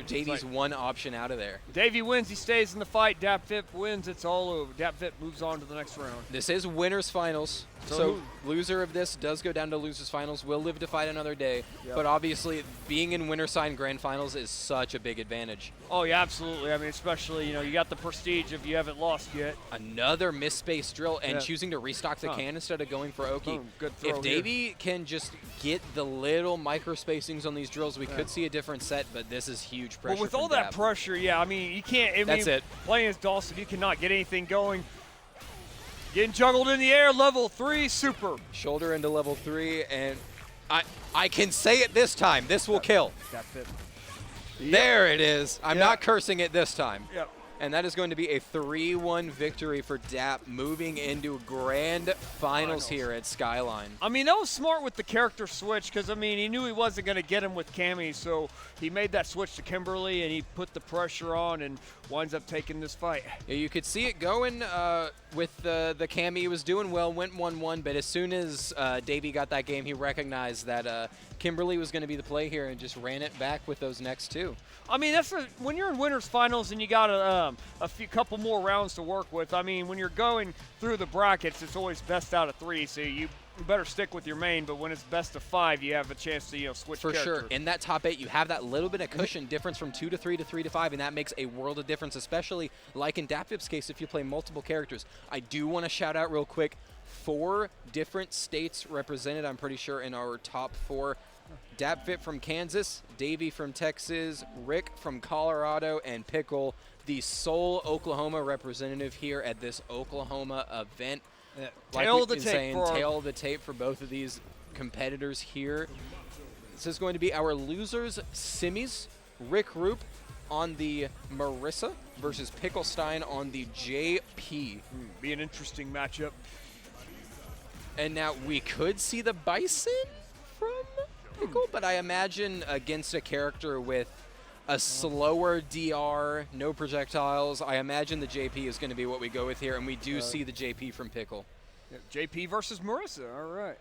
Davy's one option out of there. Davy wins. He stays in the fight. Dapvip wins. It's all over. Dapvip moves on to the next round. This is winners finals. So loser of this does go down to losers finals. Will live to fight another day. Yep. But obviously, being in winner sign grand finals is such a big advantage. Oh, yeah, absolutely. I mean, especially, you got the prestige if you haven't lost yet. Another misspaced drill and choosing to restock the can instead of going for Oki. Good throw If Davy can just get the little micro spacings on these drills, we could see a different set, but this is huge pressure. But with from all that Dap. pressure, yeah, I mean, you can't. That's it. Playing as Dawson, you cannot get anything going. Getting juggled in the air, level 3 super. Shoulder into level 3, and I can say it this time. This will kill. Dapvip. There it is. I'm not cursing it this time. Yep. And that is going to be a 3-1 victory for Dap, moving into grand finals here at Skyline. I mean, that was smart with the character switch because, I mean, he knew he wasn't going to get him with Cammy, so he made that switch to Kimberly and he put the pressure on and winds up taking this fight. Yeah, you could see it going with the Cammy. He was doing well, went 1-1, but as soon as Davy got that game, he recognized that Kimberly was going to be the play here and just ran it back with those next 2. I mean, when you're in winners finals and you got a couple more rounds to work with. I mean, when you're going through the brackets, it's always best out of 3, so you better stick with your main. But when it's best of 5, you have a chance to switch for character. sure. In that top 8, you have that little bit of cushion difference from 2 to 3 to 3 to 5, and that makes a world of difference, especially like in Dapvip's case if you play multiple characters. I do want to shout out real quick 4 different states represented, I'm pretty sure, in our top 4. Dapvip from Kansas, Davy from Texas, Rick from Colorado, and Pickle, the sole Oklahoma representative here at this Oklahoma event. Tail of the tape. Tail of the tape for both of these competitors here. This is going to be our losers semis. RicRoop on the Marissa versus Pickle Stein on the JP. Be an interesting matchup. And now we could see the Bison from Pickle, but I imagine against a character with a slower DR, no projectiles, I imagine the JP is going to be what we go with here, and we do see the JP from Pickle. Yeah, JP versus Marissa, all right.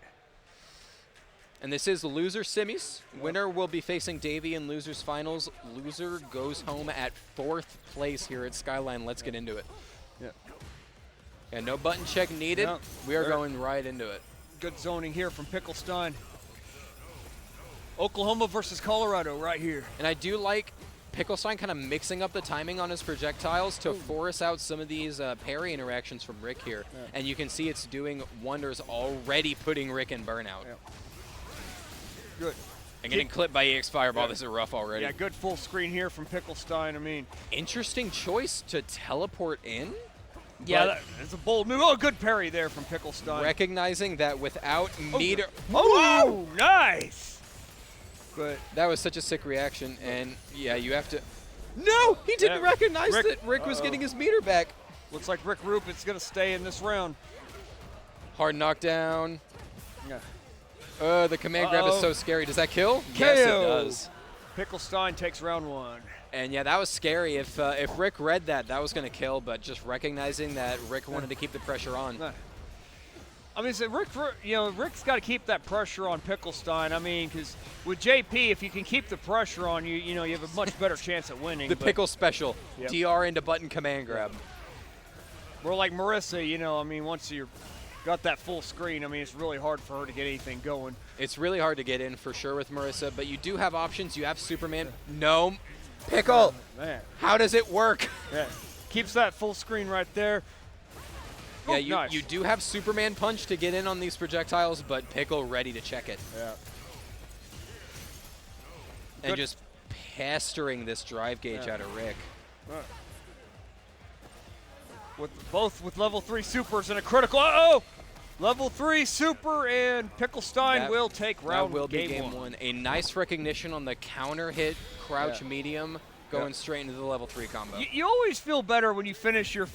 And this is loser semis. Winner will be facing Davy in losers finals. Loser goes home at 4th place here at Skyline. Let's get into it. Yeah. And no button check needed. No. We are going right into it. Good zoning here from Pickle Stein. Oklahoma versus Colorado right here. And I do like Pickle Stein kind of mixing up the timing on his projectiles to force out some of these parry interactions from Rick here. Yeah. And you can see it's doing wonders, already putting Rick in burnout. Yeah. Good. And getting clipped by EX Fireball. This is rough already. Yeah, good full screen here from Pickle Stein. I mean, interesting choice to teleport in. Yeah, that's a bold move. Oh, good parry there from Pickle Stein. Recognizing that without meter. Oh, nice. But that was such a sick reaction, and yeah, you have to. No, he didn't recognize that Rick was getting his meter back. Looks like RicRoop is going to stay in this round. Hard knockdown. Yeah. The command grab is so scary. Does that kill? KO. Yes, it does. Pickle Stein takes round 1. And yeah, that was scary. If Rick read that, that was going to kill. But just recognizing that Rick wanted to keep the pressure on. I mean, so Rick's got to keep that pressure on Pickle Stein. I mean, because with JP, if you can keep the pressure on you, you have a much better chance at winning. The Pickle special. Yep. DR into button command grab. We're like Marissa, I mean, once you're got that full screen, I mean, it's really hard for her to get anything going. It's really hard to get in for sure with Marissa, but you do have options. You have Superman. No. Pickle. Man. How does it work? Yeah. Keeps that full screen right there. Yeah, Nice. you do have Superman punch to get in on these projectiles, but Pickle ready to check it. Yeah. And just pestering this drive gauge out of Rick. With level 3 supers and a critical. Uh-oh! Level 3 super, and Pickle Stein will take round That will be game game 1. one. A nice recognition on the counter hit, crouch medium, going straight into the level 3 combo. You always feel better when you finish your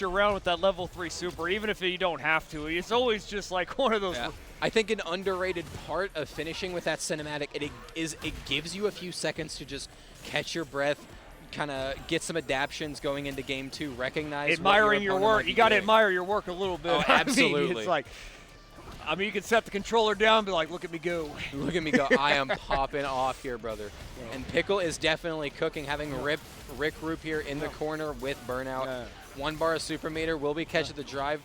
round with that level 3 super, even if you don't have to. It's always just like one of those. Yeah. I think an underrated part of finishing with that cinematic it gives you a few seconds to just catch your breath, kind of get some adaptions going into game 2, recognize admiring your work. You got to admire your work a little bit. Oh, absolutely. I mean, it's like, you can set the controller down and be like, look at me go. Look at me go. I am popping off here, brother. And Pickle is definitely cooking, having RicRoop here in the corner with Burnout. Yeah. 1 bar of super meter will be catching the drive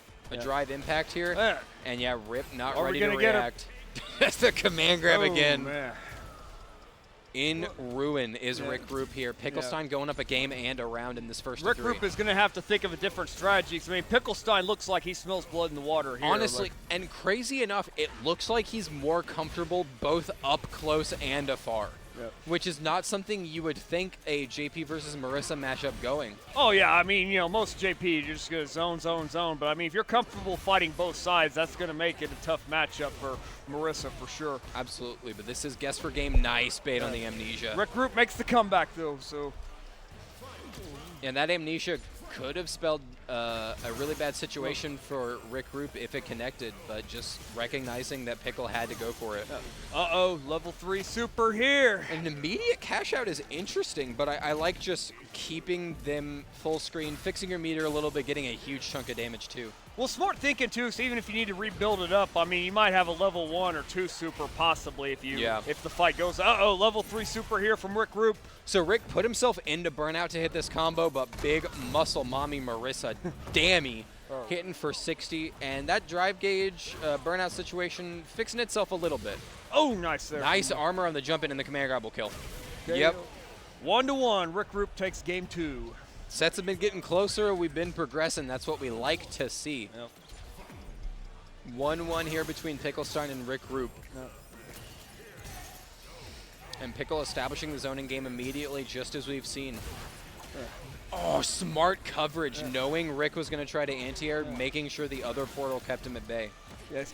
impact here. And yeah, Rip not ready to react. That's the command grab again. Man. In ruin is RicRoop here. Pickle Stein going up a game and a round in this first RicRoop three. is going to have to think of a different strategy. I mean, Pickle Stein looks like he smells blood in the water here. Honestly, and crazy enough, it looks like he's more comfortable both up close and afar. Which is not something you would think a JP versus Marissa matchup going. Oh, yeah. I mean, most JP, you're just going to zone. But, I mean, if you're comfortable fighting both sides, that's going to make it a tough matchup for Marissa for sure. Absolutely. But this is guess for game. Nice bait on the Amnesia. RicRoop makes the comeback, though. So. And that Amnesia could have spelled a really bad situation for RicRoop if it connected, but just recognizing that Pickle had to go for it. Uh-oh, level 3 super here. An immediate cash out is interesting, but I like just keeping them full screen, fixing your meter a little bit, getting a huge chunk of damage too. Well, smart thinking too, so even if you need to rebuild it up, I mean, you might have a level 1 or 2 super possibly if the fight goes. Uh-oh, level 3 super here from RicRoop. So Rick put himself into Burnout to hit this combo, but big muscle mommy Marissa, dammy, hitting for 60. And that drive gauge Burnout situation fixing itself a little bit. Oh, nice there. Nice armor on the jump in, and the command grab will kill. Okay. Yep. 1-1, RicRoop takes game 2. Sets have been getting closer. We've been progressing. That's what we like to see. 1-1 here between Pickle Stein and RicRoop. And Pickle establishing the zoning game immediately, just as we've seen. Oh, smart coverage, knowing Rick was going to try to anti-air, making sure the other portal kept him at bay. Yes,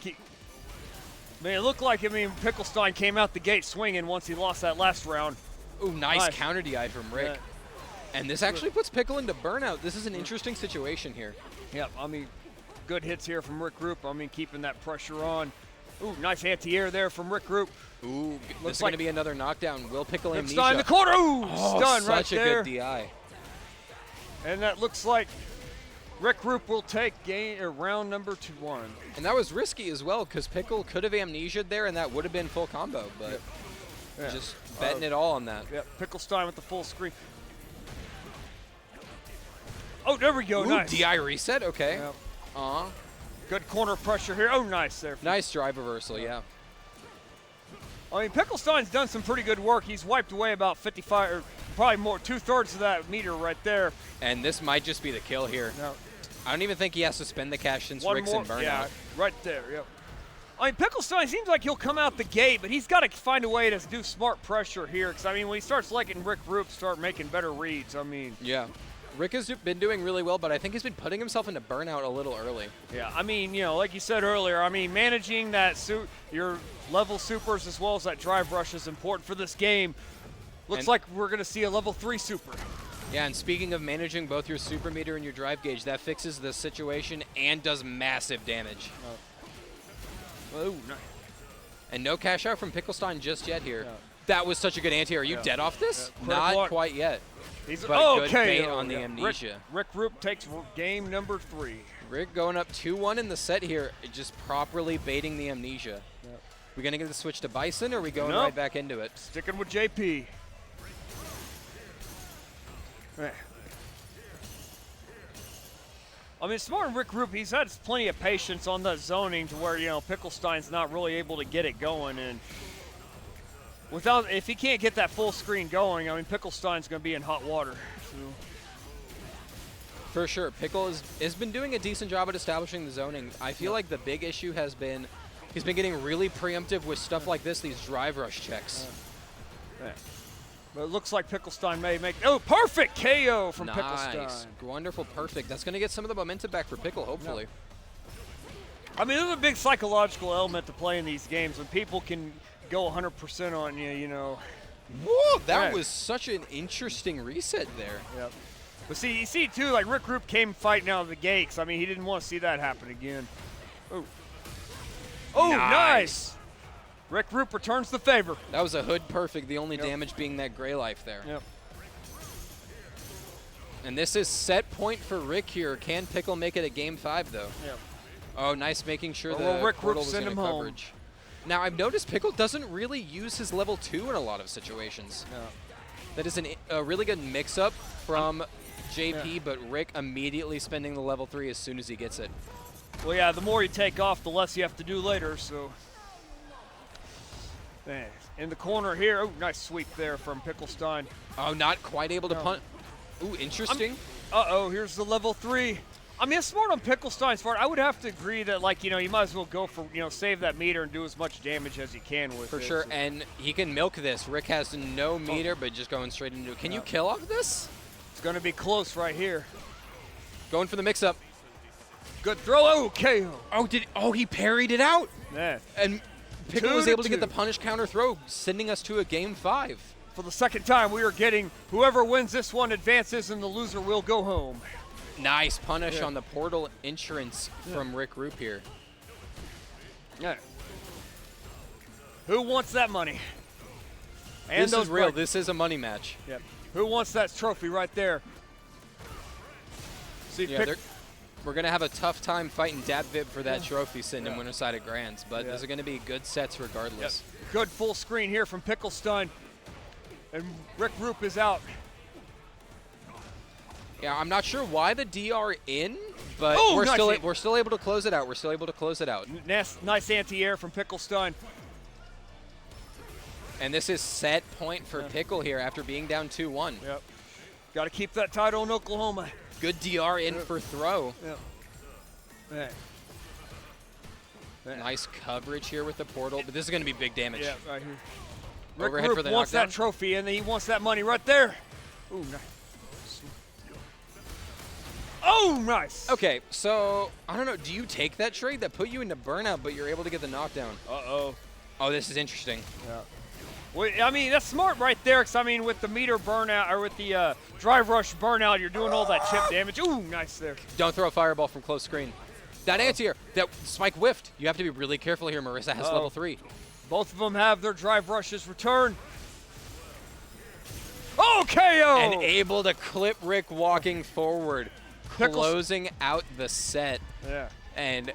man, it looked like, Pickle Stein came out the gate swinging once he lost that last round. Ooh, nice counter DI from Rick. Yeah. And this actually puts Pickle into Burnout. This is an interesting situation here. Yep, good hits here from RicRoop. Keeping that pressure on. Ooh, nice anti-air there from RicRoop. Ooh, this is going to be another knockdown. Will Pickle Amnesia? Stein in the corner. Ooh, stun right such a there. good DI. And that looks like RicRoop will take round number 1. And that was risky as well, because Pickle could have amnesia'd there, and that would have been full combo. But just betting it all on that. Yep, Pickle Stein with the full screen. Oh, there we go. Ooh, nice. DI reset. Okay. Yep. Good corner pressure here. Oh, nice there. Nice drive reversal, yeah. Pickle Stein's done some pretty good work. He's wiped away about 55, or probably more, 2/3 of that meter right there. And this might just be the kill here. No. I don't even think he has to spend the cash since Rick's in Burnout. Yeah, right there, yep. Pickle Stein seems like he'll come out the gate, but he's got to find a way to do smart pressure here. Because, when he starts letting RicRoop start making better reads, Yeah. Rick has been doing really well, but I think he's been putting himself into Burnout a little early. Yeah, like you said earlier, managing that your level supers as well as that drive rush is important for this game. Looks like we're going to see a level 3 super. Yeah, and speaking of managing both your super meter and your drive gauge, that fixes the situation and does massive damage. Oh, nice. And no cash out from Pickle Stein just yet here. That was such a good anti. Are you dead off this? Not quite yet. He's but good bait on the amnesia. RicRoop takes game number 3. Rick going up 2-1 in the set here, just properly baiting the amnesia. We gonna get the switch to Bison, or are we going right back into it? Sticking with JP. Right. I mean, smart RicRoop, he's had plenty of patience on that zoning to where, you know, Picklestein's not really able to get it going. And if he can't get that full screen going, I mean, Picklestein's going to be in hot water. So. For sure. Pickle has been doing a decent job at establishing the zoning. I feel like the big issue has been he's been getting really preemptive with stuff like this, these drive rush checks. But it looks like Picklestein may make... Oh, perfect KO from Picklestein. Nice. Wonderful, perfect. That's going to get some of the momentum back for Pickle, hopefully. I mean, there's a big psychological element to playing these games when people can go 100% on you, you know. Whoa, that was such an interesting reset there. Yep. But see, you see, too, like RicRoop came fighting out of the gates. I mean, he didn't want to see that happen again. Oh. Oh, nice. RicRoop returns the favor. That was a hood perfect, the only damage being that gray life there. Yep. And this is set point for Rick here. Can Pickle make it a game 5, though? Yep. Oh, nice making sure the RicRoop portal was send in him coverage. Now, I've noticed Pickle doesn't really use his level 2 in a lot of situations. No. That is a really good mix-up from JP, but Rick immediately spending the level 3 as soon as he gets it. Well, yeah, the more you take off, the less you have to do later, so. In the corner here, oh, nice sweep there from Picklestein. Oh, not quite able to punt. Ooh, interesting. Uh-oh, here's the level 3. I mean, it's smart on Picklestein's part. I would have to agree that, like, you know, you might as well go for, you know, save that meter and do as much damage as you can with it. For sure, and he can milk this. Rick has no meter, but just going straight into it. Can you kill off this? It's going to be close right here. Going for the mix-up. Good throw. Oh, KO. Oh, he parried it out. Yeah. And Pickle was able to get the punish counter throw, sending us to a game 5. For the second time, we are getting whoever wins this one advances, and the loser will go home. Nice punish on the portal entrance from RicRoop here. Yeah. Who wants that money? And this is real. This is a money match. Yep. Who wants that trophy right there? See, we're going to have a tough time fighting Dapvip for that trophy sitting in Winter Side at Grands, but those are going to be good sets regardless. Yep. Good full screen here from Picklestein. And RicRoop is out. Yeah, I'm not sure why the DR in, but we're still able to close it out. We're still able to close it out. Nice anti-air from Picklestein. And this is set point for Pickle here after being down 2-1. Yep. Got to keep that title in Oklahoma. Good DR in for throw. Yep. Nice coverage here with the portal, but this is going to be big damage. Yeah, right here. Overhead for the wants knockdown. that trophy, and then he wants that money right there. Ooh, nice. Oh, nice. Okay, so, I don't know, do you take that trade that put you into burnout, but you're able to get the knockdown? Uh-oh. Oh, this is interesting. Yeah. Well, I mean, that's smart right there, because, I mean, with the meter burnout, or with the drive rush burnout, you're doing all that chip damage. Ooh, nice there. Don't throw a fireball from close screen. That anti-air, that spike whiffed. You have to be really careful here. Marissa has level 3. Both of them have their drive rushes return. Oh, KO! And able to clip Rick walking forward, closing out the set. Yeah. And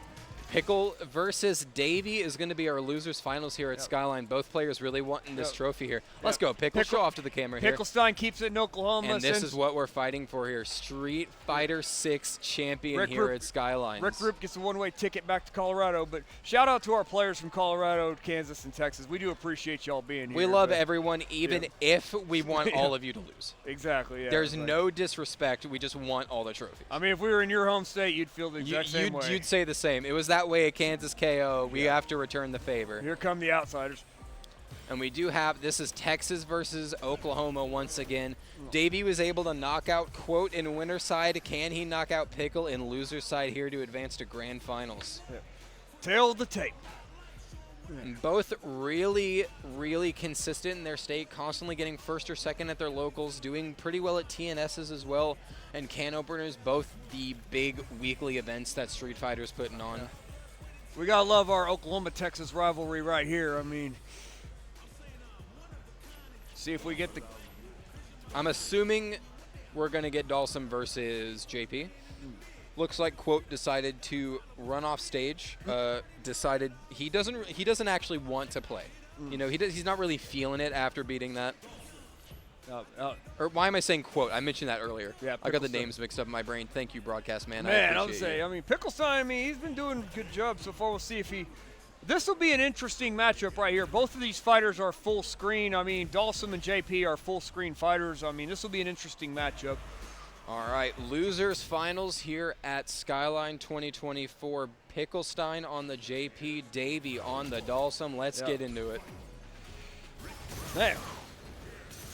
Pickle versus Davy is going to be our losers finals here at Skyline. Both players really wanting this trophy here. Let's go. Pickle, show off to the camera here. Picklestein keeps it in Oklahoma. And this is what we're fighting for here. Street Fighter 6 champion here at Skyline. RicRoop gets a one-way ticket back to Colorado. But shout out to our players from Colorado, Kansas, and Texas. We do appreciate y'all being here. We love everyone, even if we want all of you to lose. Exactly, yeah. There's no disrespect. We just want all the trophies. I mean, if we were in your home state, you'd feel the exact same way. You'd say the same. It was that way at Kansas KO. We have to return the favor. Here come the outsiders. And we do have, this is Texas versus Oklahoma once again. Davey was able to knock out Quote in winner side. Can he knock out Pickle in loser side here to advance to grand finals? Yeah. Tail of the tape. Both really, really consistent in their state, constantly getting first or second at their locals, doing pretty well at TNSs as well, and can openers, both the big weekly events that Street Fighter's putting on. We gotta love our Oklahoma-Texas rivalry right here. I mean, see if we get the... I'm assuming we're going to get Dalsum versus JP. Looks like Quote decided to run off stage. Decided he doesn't actually want to play. You know, he's not really feeling it after beating that. Or why am I saying Quote? I mentioned that earlier. Yeah, I got the Pickle names mixed up in my brain. Thank you, broadcast man. Man, I I would say, I mean, Pickle Stein, I mean, he's been doing a good job so far. We'll see if he... This will be an interesting matchup right here. Both of these fighters are full screen. I mean, Dalsum and JP are full screen fighters. I mean, this will be an interesting matchup. All right, losers finals here at Skyline 2024. Pickle Stein on the JP, Davy on the Dalsum. Let's get into it. Man.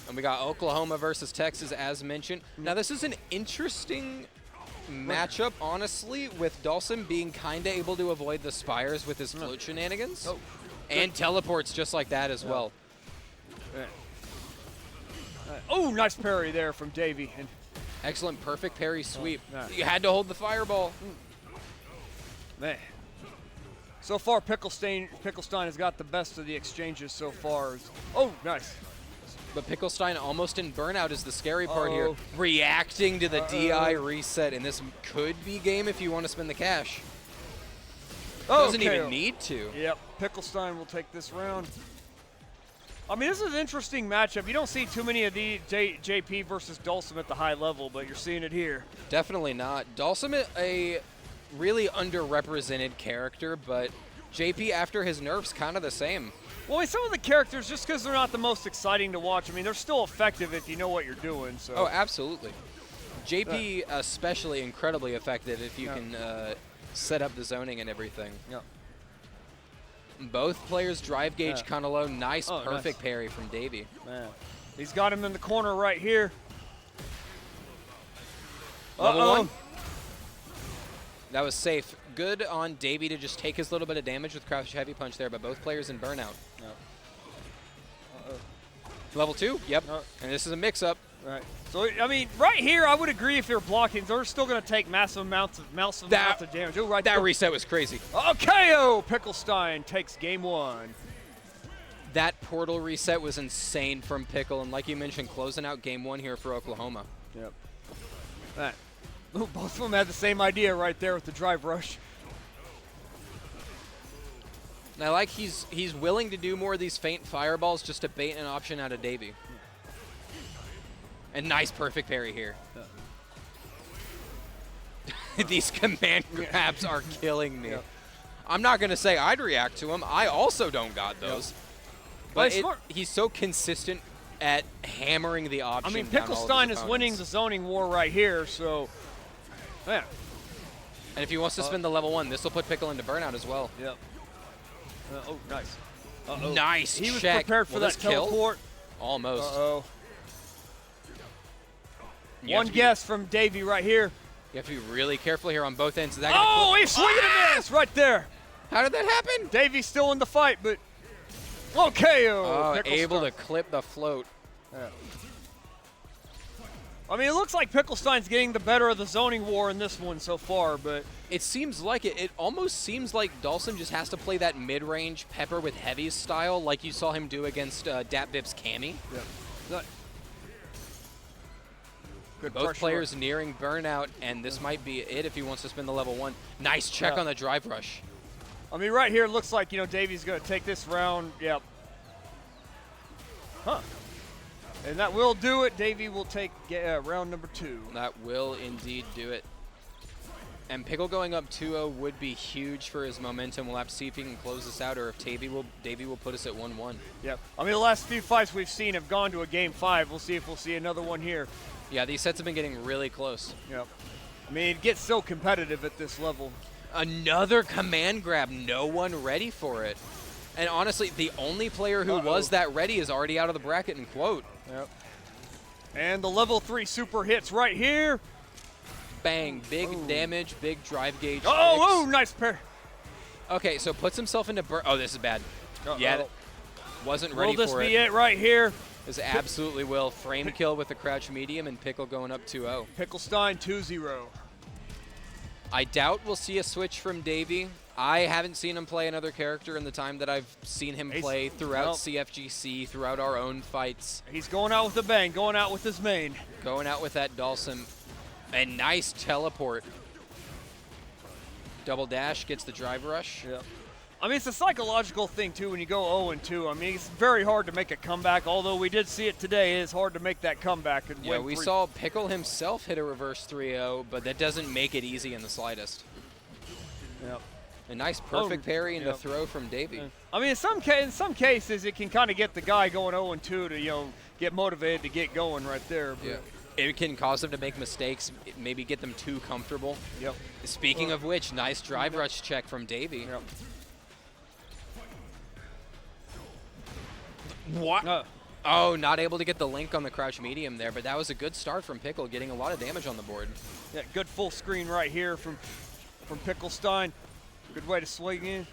And we got Oklahoma versus Texas, as mentioned. Now, this is an interesting matchup, honestly, with Dalsum being kind of able to avoid the spires with his float shenanigans. And teleports just like that as well. Oh, nice parry there from Davy. And excellent, perfect parry sweep. You had to hold the fireball. man. So far, Pickle Stein has got the best of the exchanges so far. Oh, nice. But Pickle Stein almost in burnout is the scary part here. Reacting to the DI reset, and this could be game if you want to spend the cash. Doesn't even need to. Yep, Pickle Stein will take this round. I mean, this is an interesting matchup. You don't see too many of the JP versus Dalsum at the high level, but you're seeing it here. Definitely not. Dalsum is a really underrepresented character, but JP after his nerfs kind of the same. Well, I mean, some of the characters, just because they're not the most exciting to watch, I mean, they're still effective if you know what you're doing. So. Oh, absolutely. JP especially incredibly effective if you can set up the zoning and everything. Yeah. Both players drive gauge kind of low. Nice, perfect parry from Davy. Man. He's got him in the corner right here. Level one. That was safe. Good on Davy to just take his little bit of damage with crouch heavy punch there, but both players in burnout. Level two, yep. And this is a mix-up. Right. So, I mean, right here, I would agree if you're blocking, they're still going to take massive amounts of damage. Oh, right that there. reset was crazy. KO! Pickle Stein takes game one. That portal reset was insane from Pickle, and like you mentioned, closing out game one here for Oklahoma. Yep. That. Ooh, both of them had the same idea right there with the drive rush. And I like he's willing to do more of these feint fireballs just to bait an option out of Davy. And nice perfect parry here. These command grabs are killing me. I'm not going to say I'd react to him. I also don't got those. But he's so consistent at hammering the option. I mean, Pickle Stein is winning the zoning war right here, so, yeah. And if he wants to spin the level one, this will put Pickle into burnout as well. Yep. Oh, nice. Nice He was check. prepared for that teleport. Almost. Uh-oh. One guess from Davy right here. You have to be really careful here on both ends. Oh, he's swinging a miss right there. How did that happen? Davy's still in the fight, but KO. Oh, able to clip the float. Yeah. I mean, it looks like Pickle Stein's getting the better of the zoning war in this one so far, but it seems like it. It almost seems like Dalsum just has to play that mid-range pepper with heavy style, like you saw him do against Dapvip's Cammy. Yeah. Good Both players nearing burnout, and this might be it if he wants to spin the level one. Nice check on the drive rush. I mean, right here it looks like, Davy's going to take this round. Yep. Huh. And that will do it. Davy will take round number two. That will indeed do it. And Pickle going up 2-0 would be huge for his momentum. We'll have to see if he can close this out or if Davy will put us at 1-1. Yep. I mean, the last few fights we've seen have gone to a game 5. We'll see if we'll see another one here. Yeah, these sets have been getting really close. Yep. I mean, it gets so competitive at this level. Another command grab. No one ready for it. And honestly, the only player who was that ready is already out of the bracket in Quote. Yep. And the level 3 super hits right here. Bang. Big damage, big drive gauge. Oh, nice pair. Okay, so puts himself into oh, this is bad. Yeah, wasn't ready Will this for be it. it right here? This absolutely will. Frame kill with the crouch medium, and Pickle going up 2-0. Pickle Stein 2-0. I doubt we'll see a switch from Davy. I haven't seen him play another character in the time that I've seen him play throughout CFGC, throughout our own fights. He's going out with a bang, going out with his main. Going out with that Dhalsim. And nice teleport. Double dash, gets the drive rush. Yep. I mean, it's a psychological thing, too, when you go 0-2. I mean, it's very hard to make a comeback, although we did see it today. It is hard to make that comeback. And Yeah, we saw Pickle himself hit a reverse 3-0, but that doesn't make it easy in the slightest. Yep. A nice perfect parry and the throw from Davy. I mean, in some cases, it can kind of get the guy going 0-2 to, get motivated to get going right there. But Yeah. It can cause them to make mistakes, maybe get them too comfortable. Yep. Speaking of which, nice drive rush check from Davy. Yep. What? Oh, not able to get the link on the crouch medium there, but that was a good start from Pickle, getting a lot of damage on the board. Yeah, good full screen right here from Pickle Stein. Good way to swing in.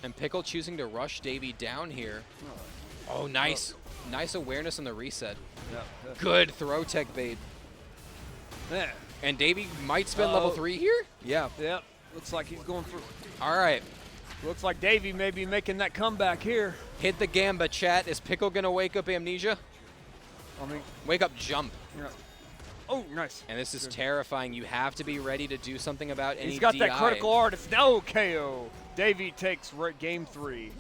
And Pickle choosing to rush Davy down here. Oh, nice. Nice awareness on the reset. Yep. Good throw tech bait. Yeah. And Davy might spend level 3 here? Yeah. Yep. Looks like he's going for. All right. Looks like Davy may be making that comeback here. Hit the gamba, chat. Is Pickle going to wake up Amnesia? I mean, Wake up jump. yeah. Oh, nice. And this is terrifying. You have to be ready to do something about any He's got DI. that critical art. It's no KO. Davy takes game 3.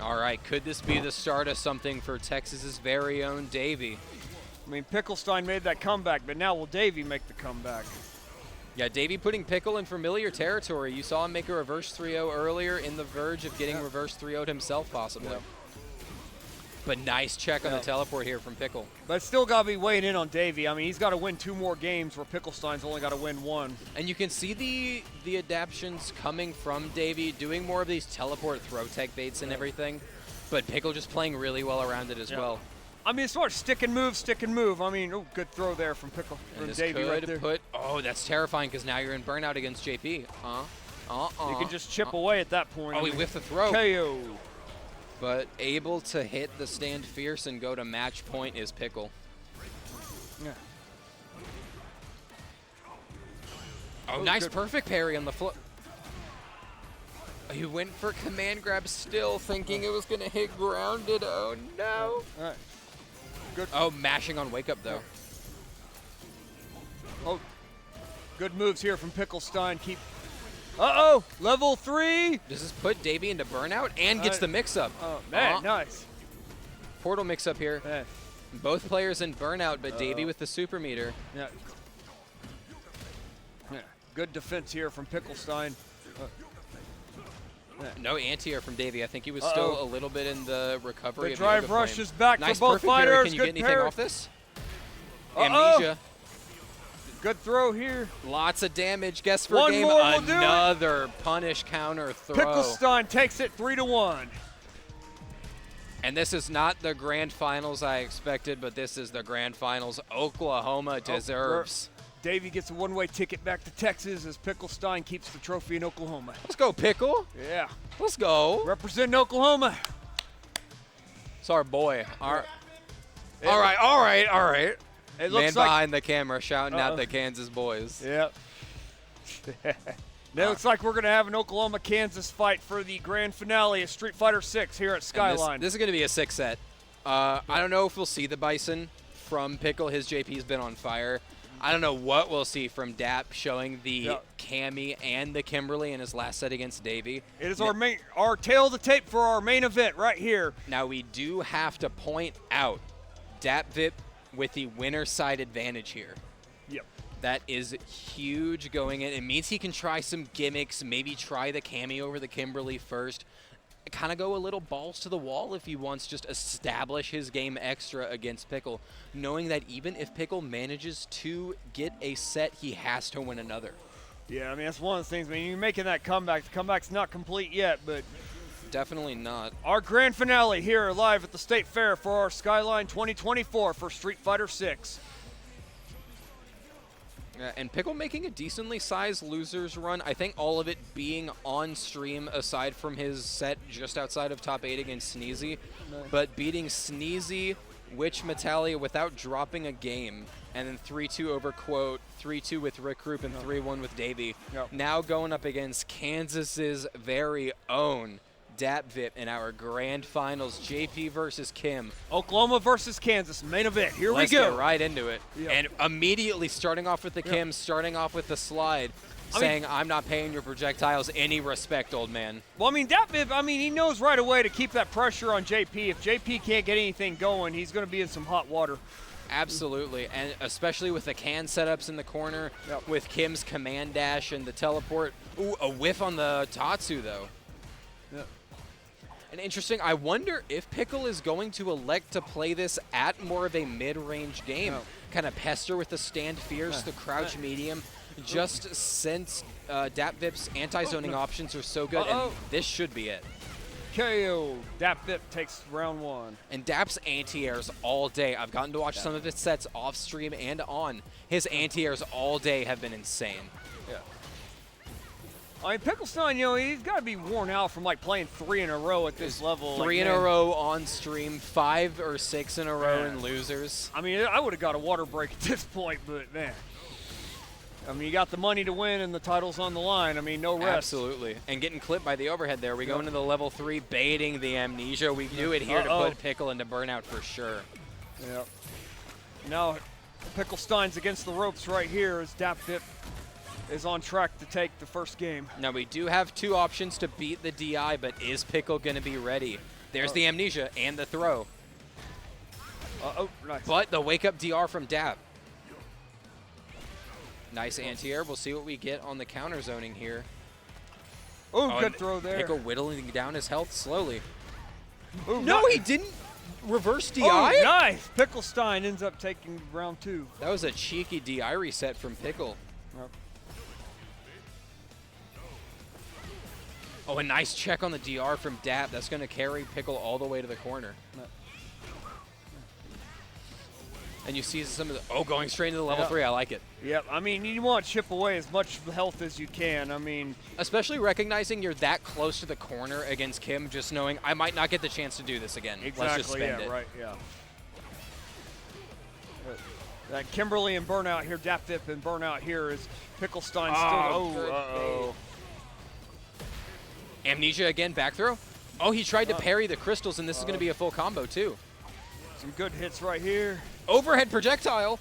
All right. Could this be the start of something for Texas's very own Davy? I mean, Pickle Stein made that comeback, but now will Davy make the comeback? Yeah, Davy putting Pickle in familiar territory. You saw him make a reverse 3-0 earlier, in the verge of getting reverse 3-0'd himself, possibly. Yep. But nice check on the teleport here from Pickle. But still got to be weighing in on Davy. I mean, he's got to win 2 more games where Pickle Stein's only got to win 1. And you can see the adaptions coming from Davy, doing more of these teleport throw tech baits and everything. But Pickle just playing really well around it as well. I mean, as far as stick and move. I mean, oh, good throw there from Pickle. And From this Davy could right there. put, oh, that's terrifying because now you're in burnout against JP. You can just chip away at that point. Oh, I he mean, whiffed the throw. KO. But able to hit the stand fierce and go to match point is Pickle. Yeah. Oh, nice perfect parry on the floor. He went for command grab still, thinking it was going to hit grounded. Oh, no. All right. Good. Oh, mashing on wake up, though. Oh, good moves here from Pickle Stein. Keep. Uh-oh, level 3. Does this put Davy into burnout and gets the mix-up? Oh, man, nice. Portal mix-up here. Man. Both players in burnout, but Davy with the super meter. Yeah. Yeah. Good defense here from Pickle Stein. No anti-air from Davy. I think he was still a little bit in the recovery. The of drive Yoga rush Flame. is back Nice for both perfect parry. fighters. Can you Good get anything parry. off this? Uh-oh. Amnesia. Good throw here. Lots of damage. Guess for One game. more will do it. Another punish counter throw. Pickle Stein takes it 3-1. And this is not the grand finals I expected, but this is the grand finals Oklahoma deserves. Davy gets a one-way ticket back to Texas as Pickle Stein keeps the trophy in Oklahoma. Let's go, Pickle. Yeah. Let's go. Representing Oklahoma. It's our boy. All right. It Man looks like behind the camera shouting out the Kansas boys. Yep. It looks like we're going to have an Oklahoma-Kansas fight for the grand finale of Street Fighter 6 here at Skyline. This is going to be a 6 set. I don't know if we'll see the Bison from Pickle. His JP's been on fire. I don't know what we'll see from Dap showing the Cammy and the Kimberly in his last set against Davy. It is our tail of the tape for our main event right here. Now we do have to point out Dapvip with the winner side advantage here. Yep. That is huge going in. It means he can try some gimmicks, maybe try the Cammy over the Kimberly first. Kind of go a little balls to the wall if he wants, just establish his game extra against Pickle, knowing that even if Pickle manages to get a set, he has to win another. Yeah, I mean, that's one of the things. I mean, you're making that comeback. The comeback's not complete yet, but Definitely not. our grand finale here live at the State Fair for our Skyline 2024 for Street Fighter 6. And Pickle making a decently sized losers run. I think all of it being on stream aside from his set just outside of top 8 against Sneezy. Nice. But beating Sneezy, WitchMetallia without dropping a game. And then 3-2 over Quote, 3-2 with RicRoop, and 3-1 with Davy. Yep. Now going up against Kansas's very own Dapvip in our grand finals, JP versus Kim. Oklahoma versus Kansas, main event. Here Let's we go. get right into it. Yep. And immediately starting off with the Kim, starting off with the slide, saying, I'm not paying your projectiles any respect, old man. Well, I mean, Dapvip, he knows right away to keep that pressure on JP. If JP can't get anything going, he's going to be in some hot water. Absolutely, and especially with the can setups in the corner, with Kim's command dash and the teleport. Ooh, a whiff on the Tatsu, though. Yep. And interesting, I wonder if Pickle is going to elect to play this at more of a mid-range game. Kind of pester with the stand fierce, the crouch medium, just since Dapvip's anti-zoning options are so good, and this should be it. KO. Dapvip takes round 1. And Dap's anti-airs all day. I've gotten to watch some of his sets off stream and on. His anti-airs all day have been insane. Yeah. Pickle Stein, he's got to be worn out from playing 3 in a row at this level. 3 in a row on stream, 5 or 6 in a row in losers. I would have got a water break at this point, but man. You got the money to win and the title's on the line. No rest. Absolutely. And getting clipped by the overhead there. We go into the level 3, baiting the amnesia. We do it here to put Pickle into burnout for sure. Yep. Now, Pickle Stein's against the ropes right here as Dapvip is on track to take the first game. Now, we do have 2 options to beat the DI, but is Pickle going to be ready? There's the amnesia and the throw. Nice. But the wake-up DR from Dap. Nice anti-air. We'll see what we get on the counter zoning here. Oh, good throw there. Pickle whittling down his health slowly. Ooh, No, he didn't reverse DI? Oh, nice. Pickle Stein ends up taking round 2. That was a cheeky DI reset from Pickle. Yep. Oh, a nice check on the DR from Dap. That's going to carry Pickle all the way to the corner. And you see some of the, going straight into the level 3. I like it. Yep. You want to chip away as much health as you can. Especially recognizing you're that close to the corner against Kim, just knowing I might not get the chance to do this again. Exactly. Let's just spend it. Right. Yeah. That Kimberly and burnout here, Dapvip and burnout here is Pickle Stein still. Amnesia again, back throw. Oh, he tried to parry the crystals, and this is going to be a full combo too. Some good hits right here. Overhead projectile.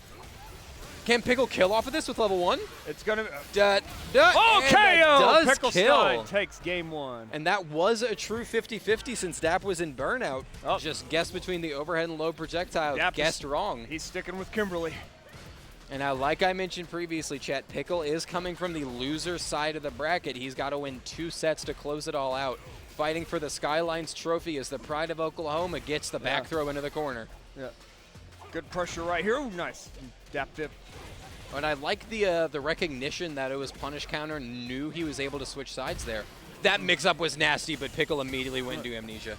Can Pickle kill off of this with level 1? It's going to... KO! Pickle Stein takes game 1. And that was a true 50-50 since Dap was in burnout. Just guessed between the overhead and low projectile. Guessed wrong. He's sticking with Kimberly. And now, like I mentioned previously, Chet, Pickle is coming from the loser side of the bracket. He's got to win 2 sets to close it all out. Fighting for the Skylines trophy as the pride of Oklahoma gets the back throw into the corner. Yeah. Good pressure right here. Ooh, nice. Dapvip. And I like the recognition that it was punish counter, knew he was able to switch sides there. That mix-up was nasty, but Pickle immediately went into amnesia.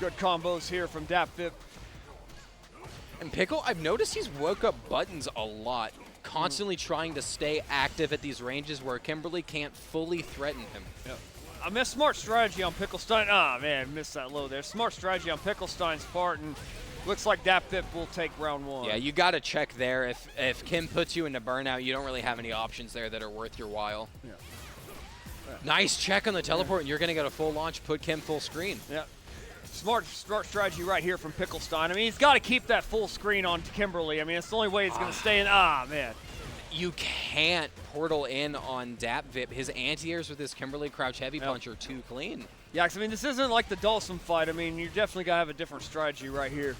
Good combos here from Dapvip. And Pickle, I've noticed he's woke up buttons a lot, constantly trying to stay active at these ranges where Kimberly can't fully threaten him. Yep. A smart strategy on Pickle Stein. Missed that low there. Smart strategy on Pickle Stein's part, and looks like Dapvip will take round 1. Yeah, you got to check there. If Kim puts you into burnout, you don't really have any options there that are worth your while. Yeah. Nice check on the teleport, and you're going to get a full launch, put Kim full screen. Yeah. Smart strategy right here from Pickle Stein. He's got to keep that full screen on Kimberly. It's the only way he's going to stay in. Man. You can't portal in on Dapvip. His anti-airs with his Kimberly crouch heavy punch are too clean. Yeah, because this isn't like the Dawson fight. You're definitely going to have a different strategy right here.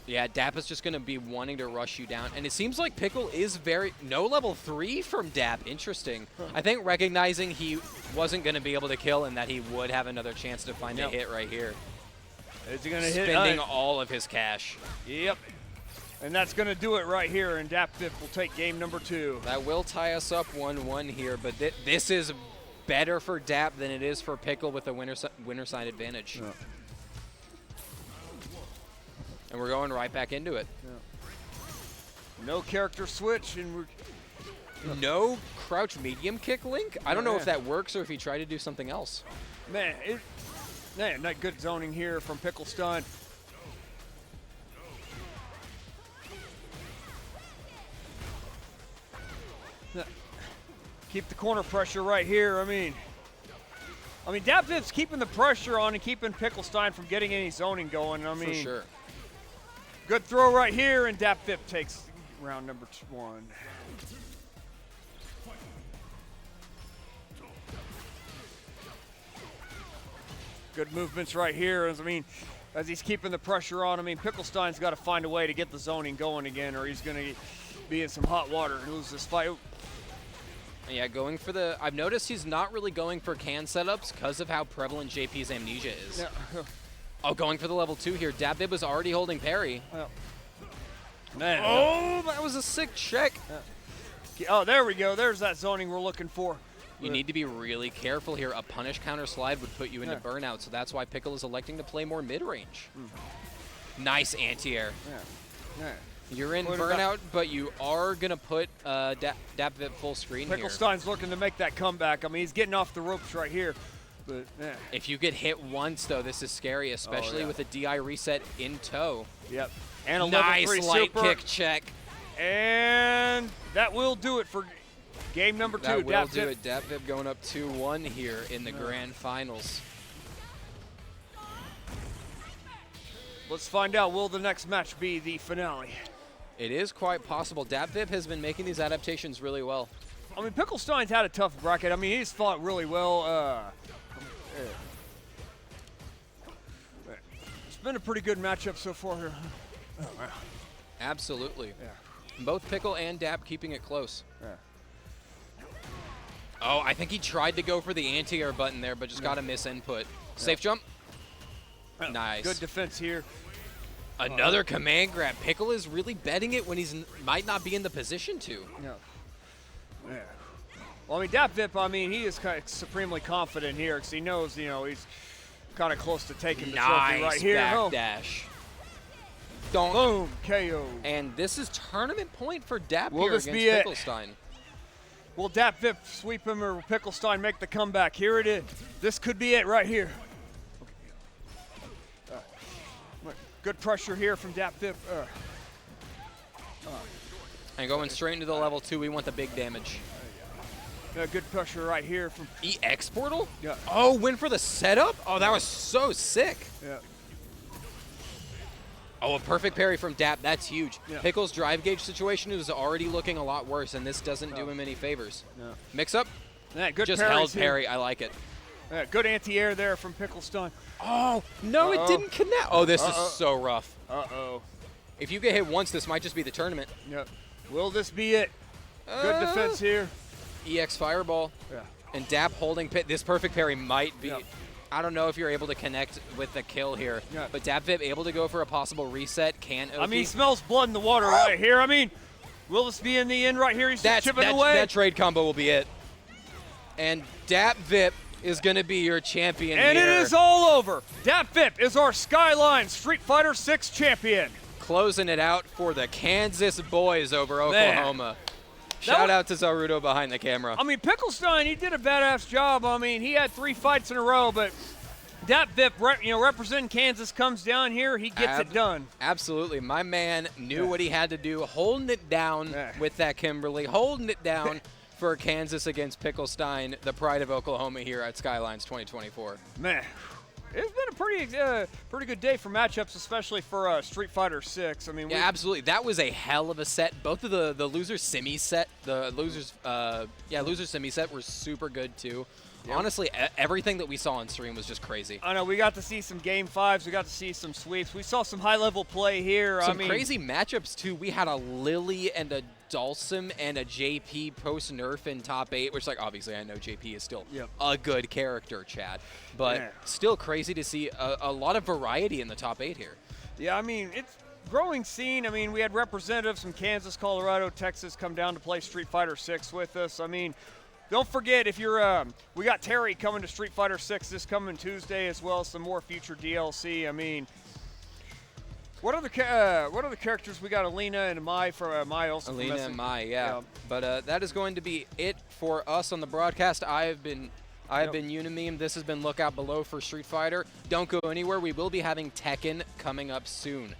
Yeah, Dap is just going to be wanting to rush you down. And it seems like Pickle is no level 3 from Dap. Interesting. I think recognizing he wasn't going to be able to kill and that he would have another chance to find a hit right here. Is he going to hit? Spending all of his cash. Yep. And that's going to do it right here, and Dapvip will take game number 2. That will tie us up 1-1 here, but this is better for Dap than it is for Pickle with a winner side advantage. Yeah. And we're going right back into it. No character switch, and we're No crouch medium kick link? I don't know if that works or if he tried to do something else. man, not good zoning here from Pickle Stein. Keep the corner pressure right here. I mean, Dapvip's keeping the pressure on and keeping Pickle Stein from getting any zoning going. I mean, For sure. good throw right here, and Dapvip takes round number 1. Good movements right here. As he's keeping the pressure on, Pickle Stein's got to find a way to get the zoning going again, or he's going to be in some hot water and lose this fight. Yeah, going for the... I've noticed he's not really going for can setups because of how prevalent JP's amnesia is. Yeah. Oh, going for the level 2 here. Dapvip was already holding parry. Man. Oh, that was a sick check. Oh, there we go. There's that zoning we're looking for. You need to be really careful here. A punish counter slide would put you into burnout, so that's why Pickle is electing to play more mid-range. Nice anti-air. Yeah. You're in burnout, but you are going to put Dapvip full screen Pickle here. Stein's looking to make that comeback. He's getting off the ropes right here. But, If you get hit once, though, this is scary, especially with a DI reset in tow. Yep. And a nice level 3 light super. kick check. And that will do it for game number 2. That will Dapvip. do it. Dapvip going up 2-1 here in the grand finals. Let's find out, will the next match be the finale? It is quite possible. Dapvip has been making these adaptations really well. Pickle Stein's had a tough bracket. He's fought really well. It's been a pretty good matchup so far here. Oh, wow. Absolutely. Yeah. Both Pickle and Dap keeping it close. Yeah. Oh, I think he tried to go for the anti-air button there, but just got a misinput. Safe jump. Nice. Good defense here. Another command grab. Pickle is really betting it when he's might not be in the position to. Yeah. Yeah. Well, Dapvip, he is kind of supremely confident here because he knows, he's kind of close to taking the trophy right here. Backdash. Don't. Boom, KO. And this is tournament point for Dap Will here this against be it? Pickle Stein. Will Dapvip sweep him or Pickle Stein make the comeback? Here it is. This could be it right here. Good pressure here from Dapvip. And going straight into the level 2, we want the big damage. Good pressure right here from EX portal? Yeah. Oh, win for the setup? Oh, that was so sick. Yeah. Oh, a perfect parry from Dap. That's huge. Yeah. Pickle's drive gauge situation is already looking a lot worse, and this doesn't do him any favors. No. Mix up. Yeah, good Just parries held here. parry. I like it. Yeah, good anti-air there from Pickle Stein. Oh, no, it didn't connect. Oh, this is so rough. Uh-oh. If you get hit once, this might just be the tournament. Yep. Will this be it? Good defense here. EX Fireball. Yeah. And Dap holding pit. This perfect parry might be. Yep. I don't know if you're able to connect with the kill here. Yeah. But Dapvip able to go for a possible reset. Can OP. He smells blood in the water right here. Will this be in the end right here? He's just chipping away. That trade combo will be it. And Dapvip is going to be your champion and here. it is all over. Dapvip is our Skyline Street Fighter 6 champion. Closing it out for the Kansas boys over Oklahoma. Shout out to Zaruto behind the camera. Pickle Stein, he did a badass job. He had 3 fights in a row, but Dapvip, representing Kansas, comes down here. He gets it done. Absolutely. My man knew what he had to do, holding it down with that Kimberly, holding it down for Kansas against Pickle Stein, the pride of Oklahoma here at Skylines 2024. Man, it's been a pretty good day for matchups, especially for Street Fighter 6. Yeah, absolutely. That was a hell of a set. Both of the losers semi set, losers semi set were super good too. Yep. Honestly, everything that we saw on stream was just crazy. I know, we got to see some game 5s, we got to see some sweeps, we saw some high-level play here. Some crazy matchups too. We had a Lily and a Dalsum and a JP post-nerf in top 8, which, obviously I know JP is still a good character, Chad. But still crazy to see a lot of variety in the top 8 here. Yeah, it's growing scene. We had representatives from Kansas, Colorado, Texas come down to play Street Fighter 6 with us. Don't forget, if you're, we got Terry coming to Street Fighter 6 this coming Tuesday, as well as some more future DLC. What are the characters we got? Alina and Mai for Mai also. Alina from and SM. Mai, yeah. But that is going to be it for us on the broadcast. I have been Unimeme. This has been Lookout Below for Street Fighter. Don't go anywhere. We will be having Tekken coming up soon.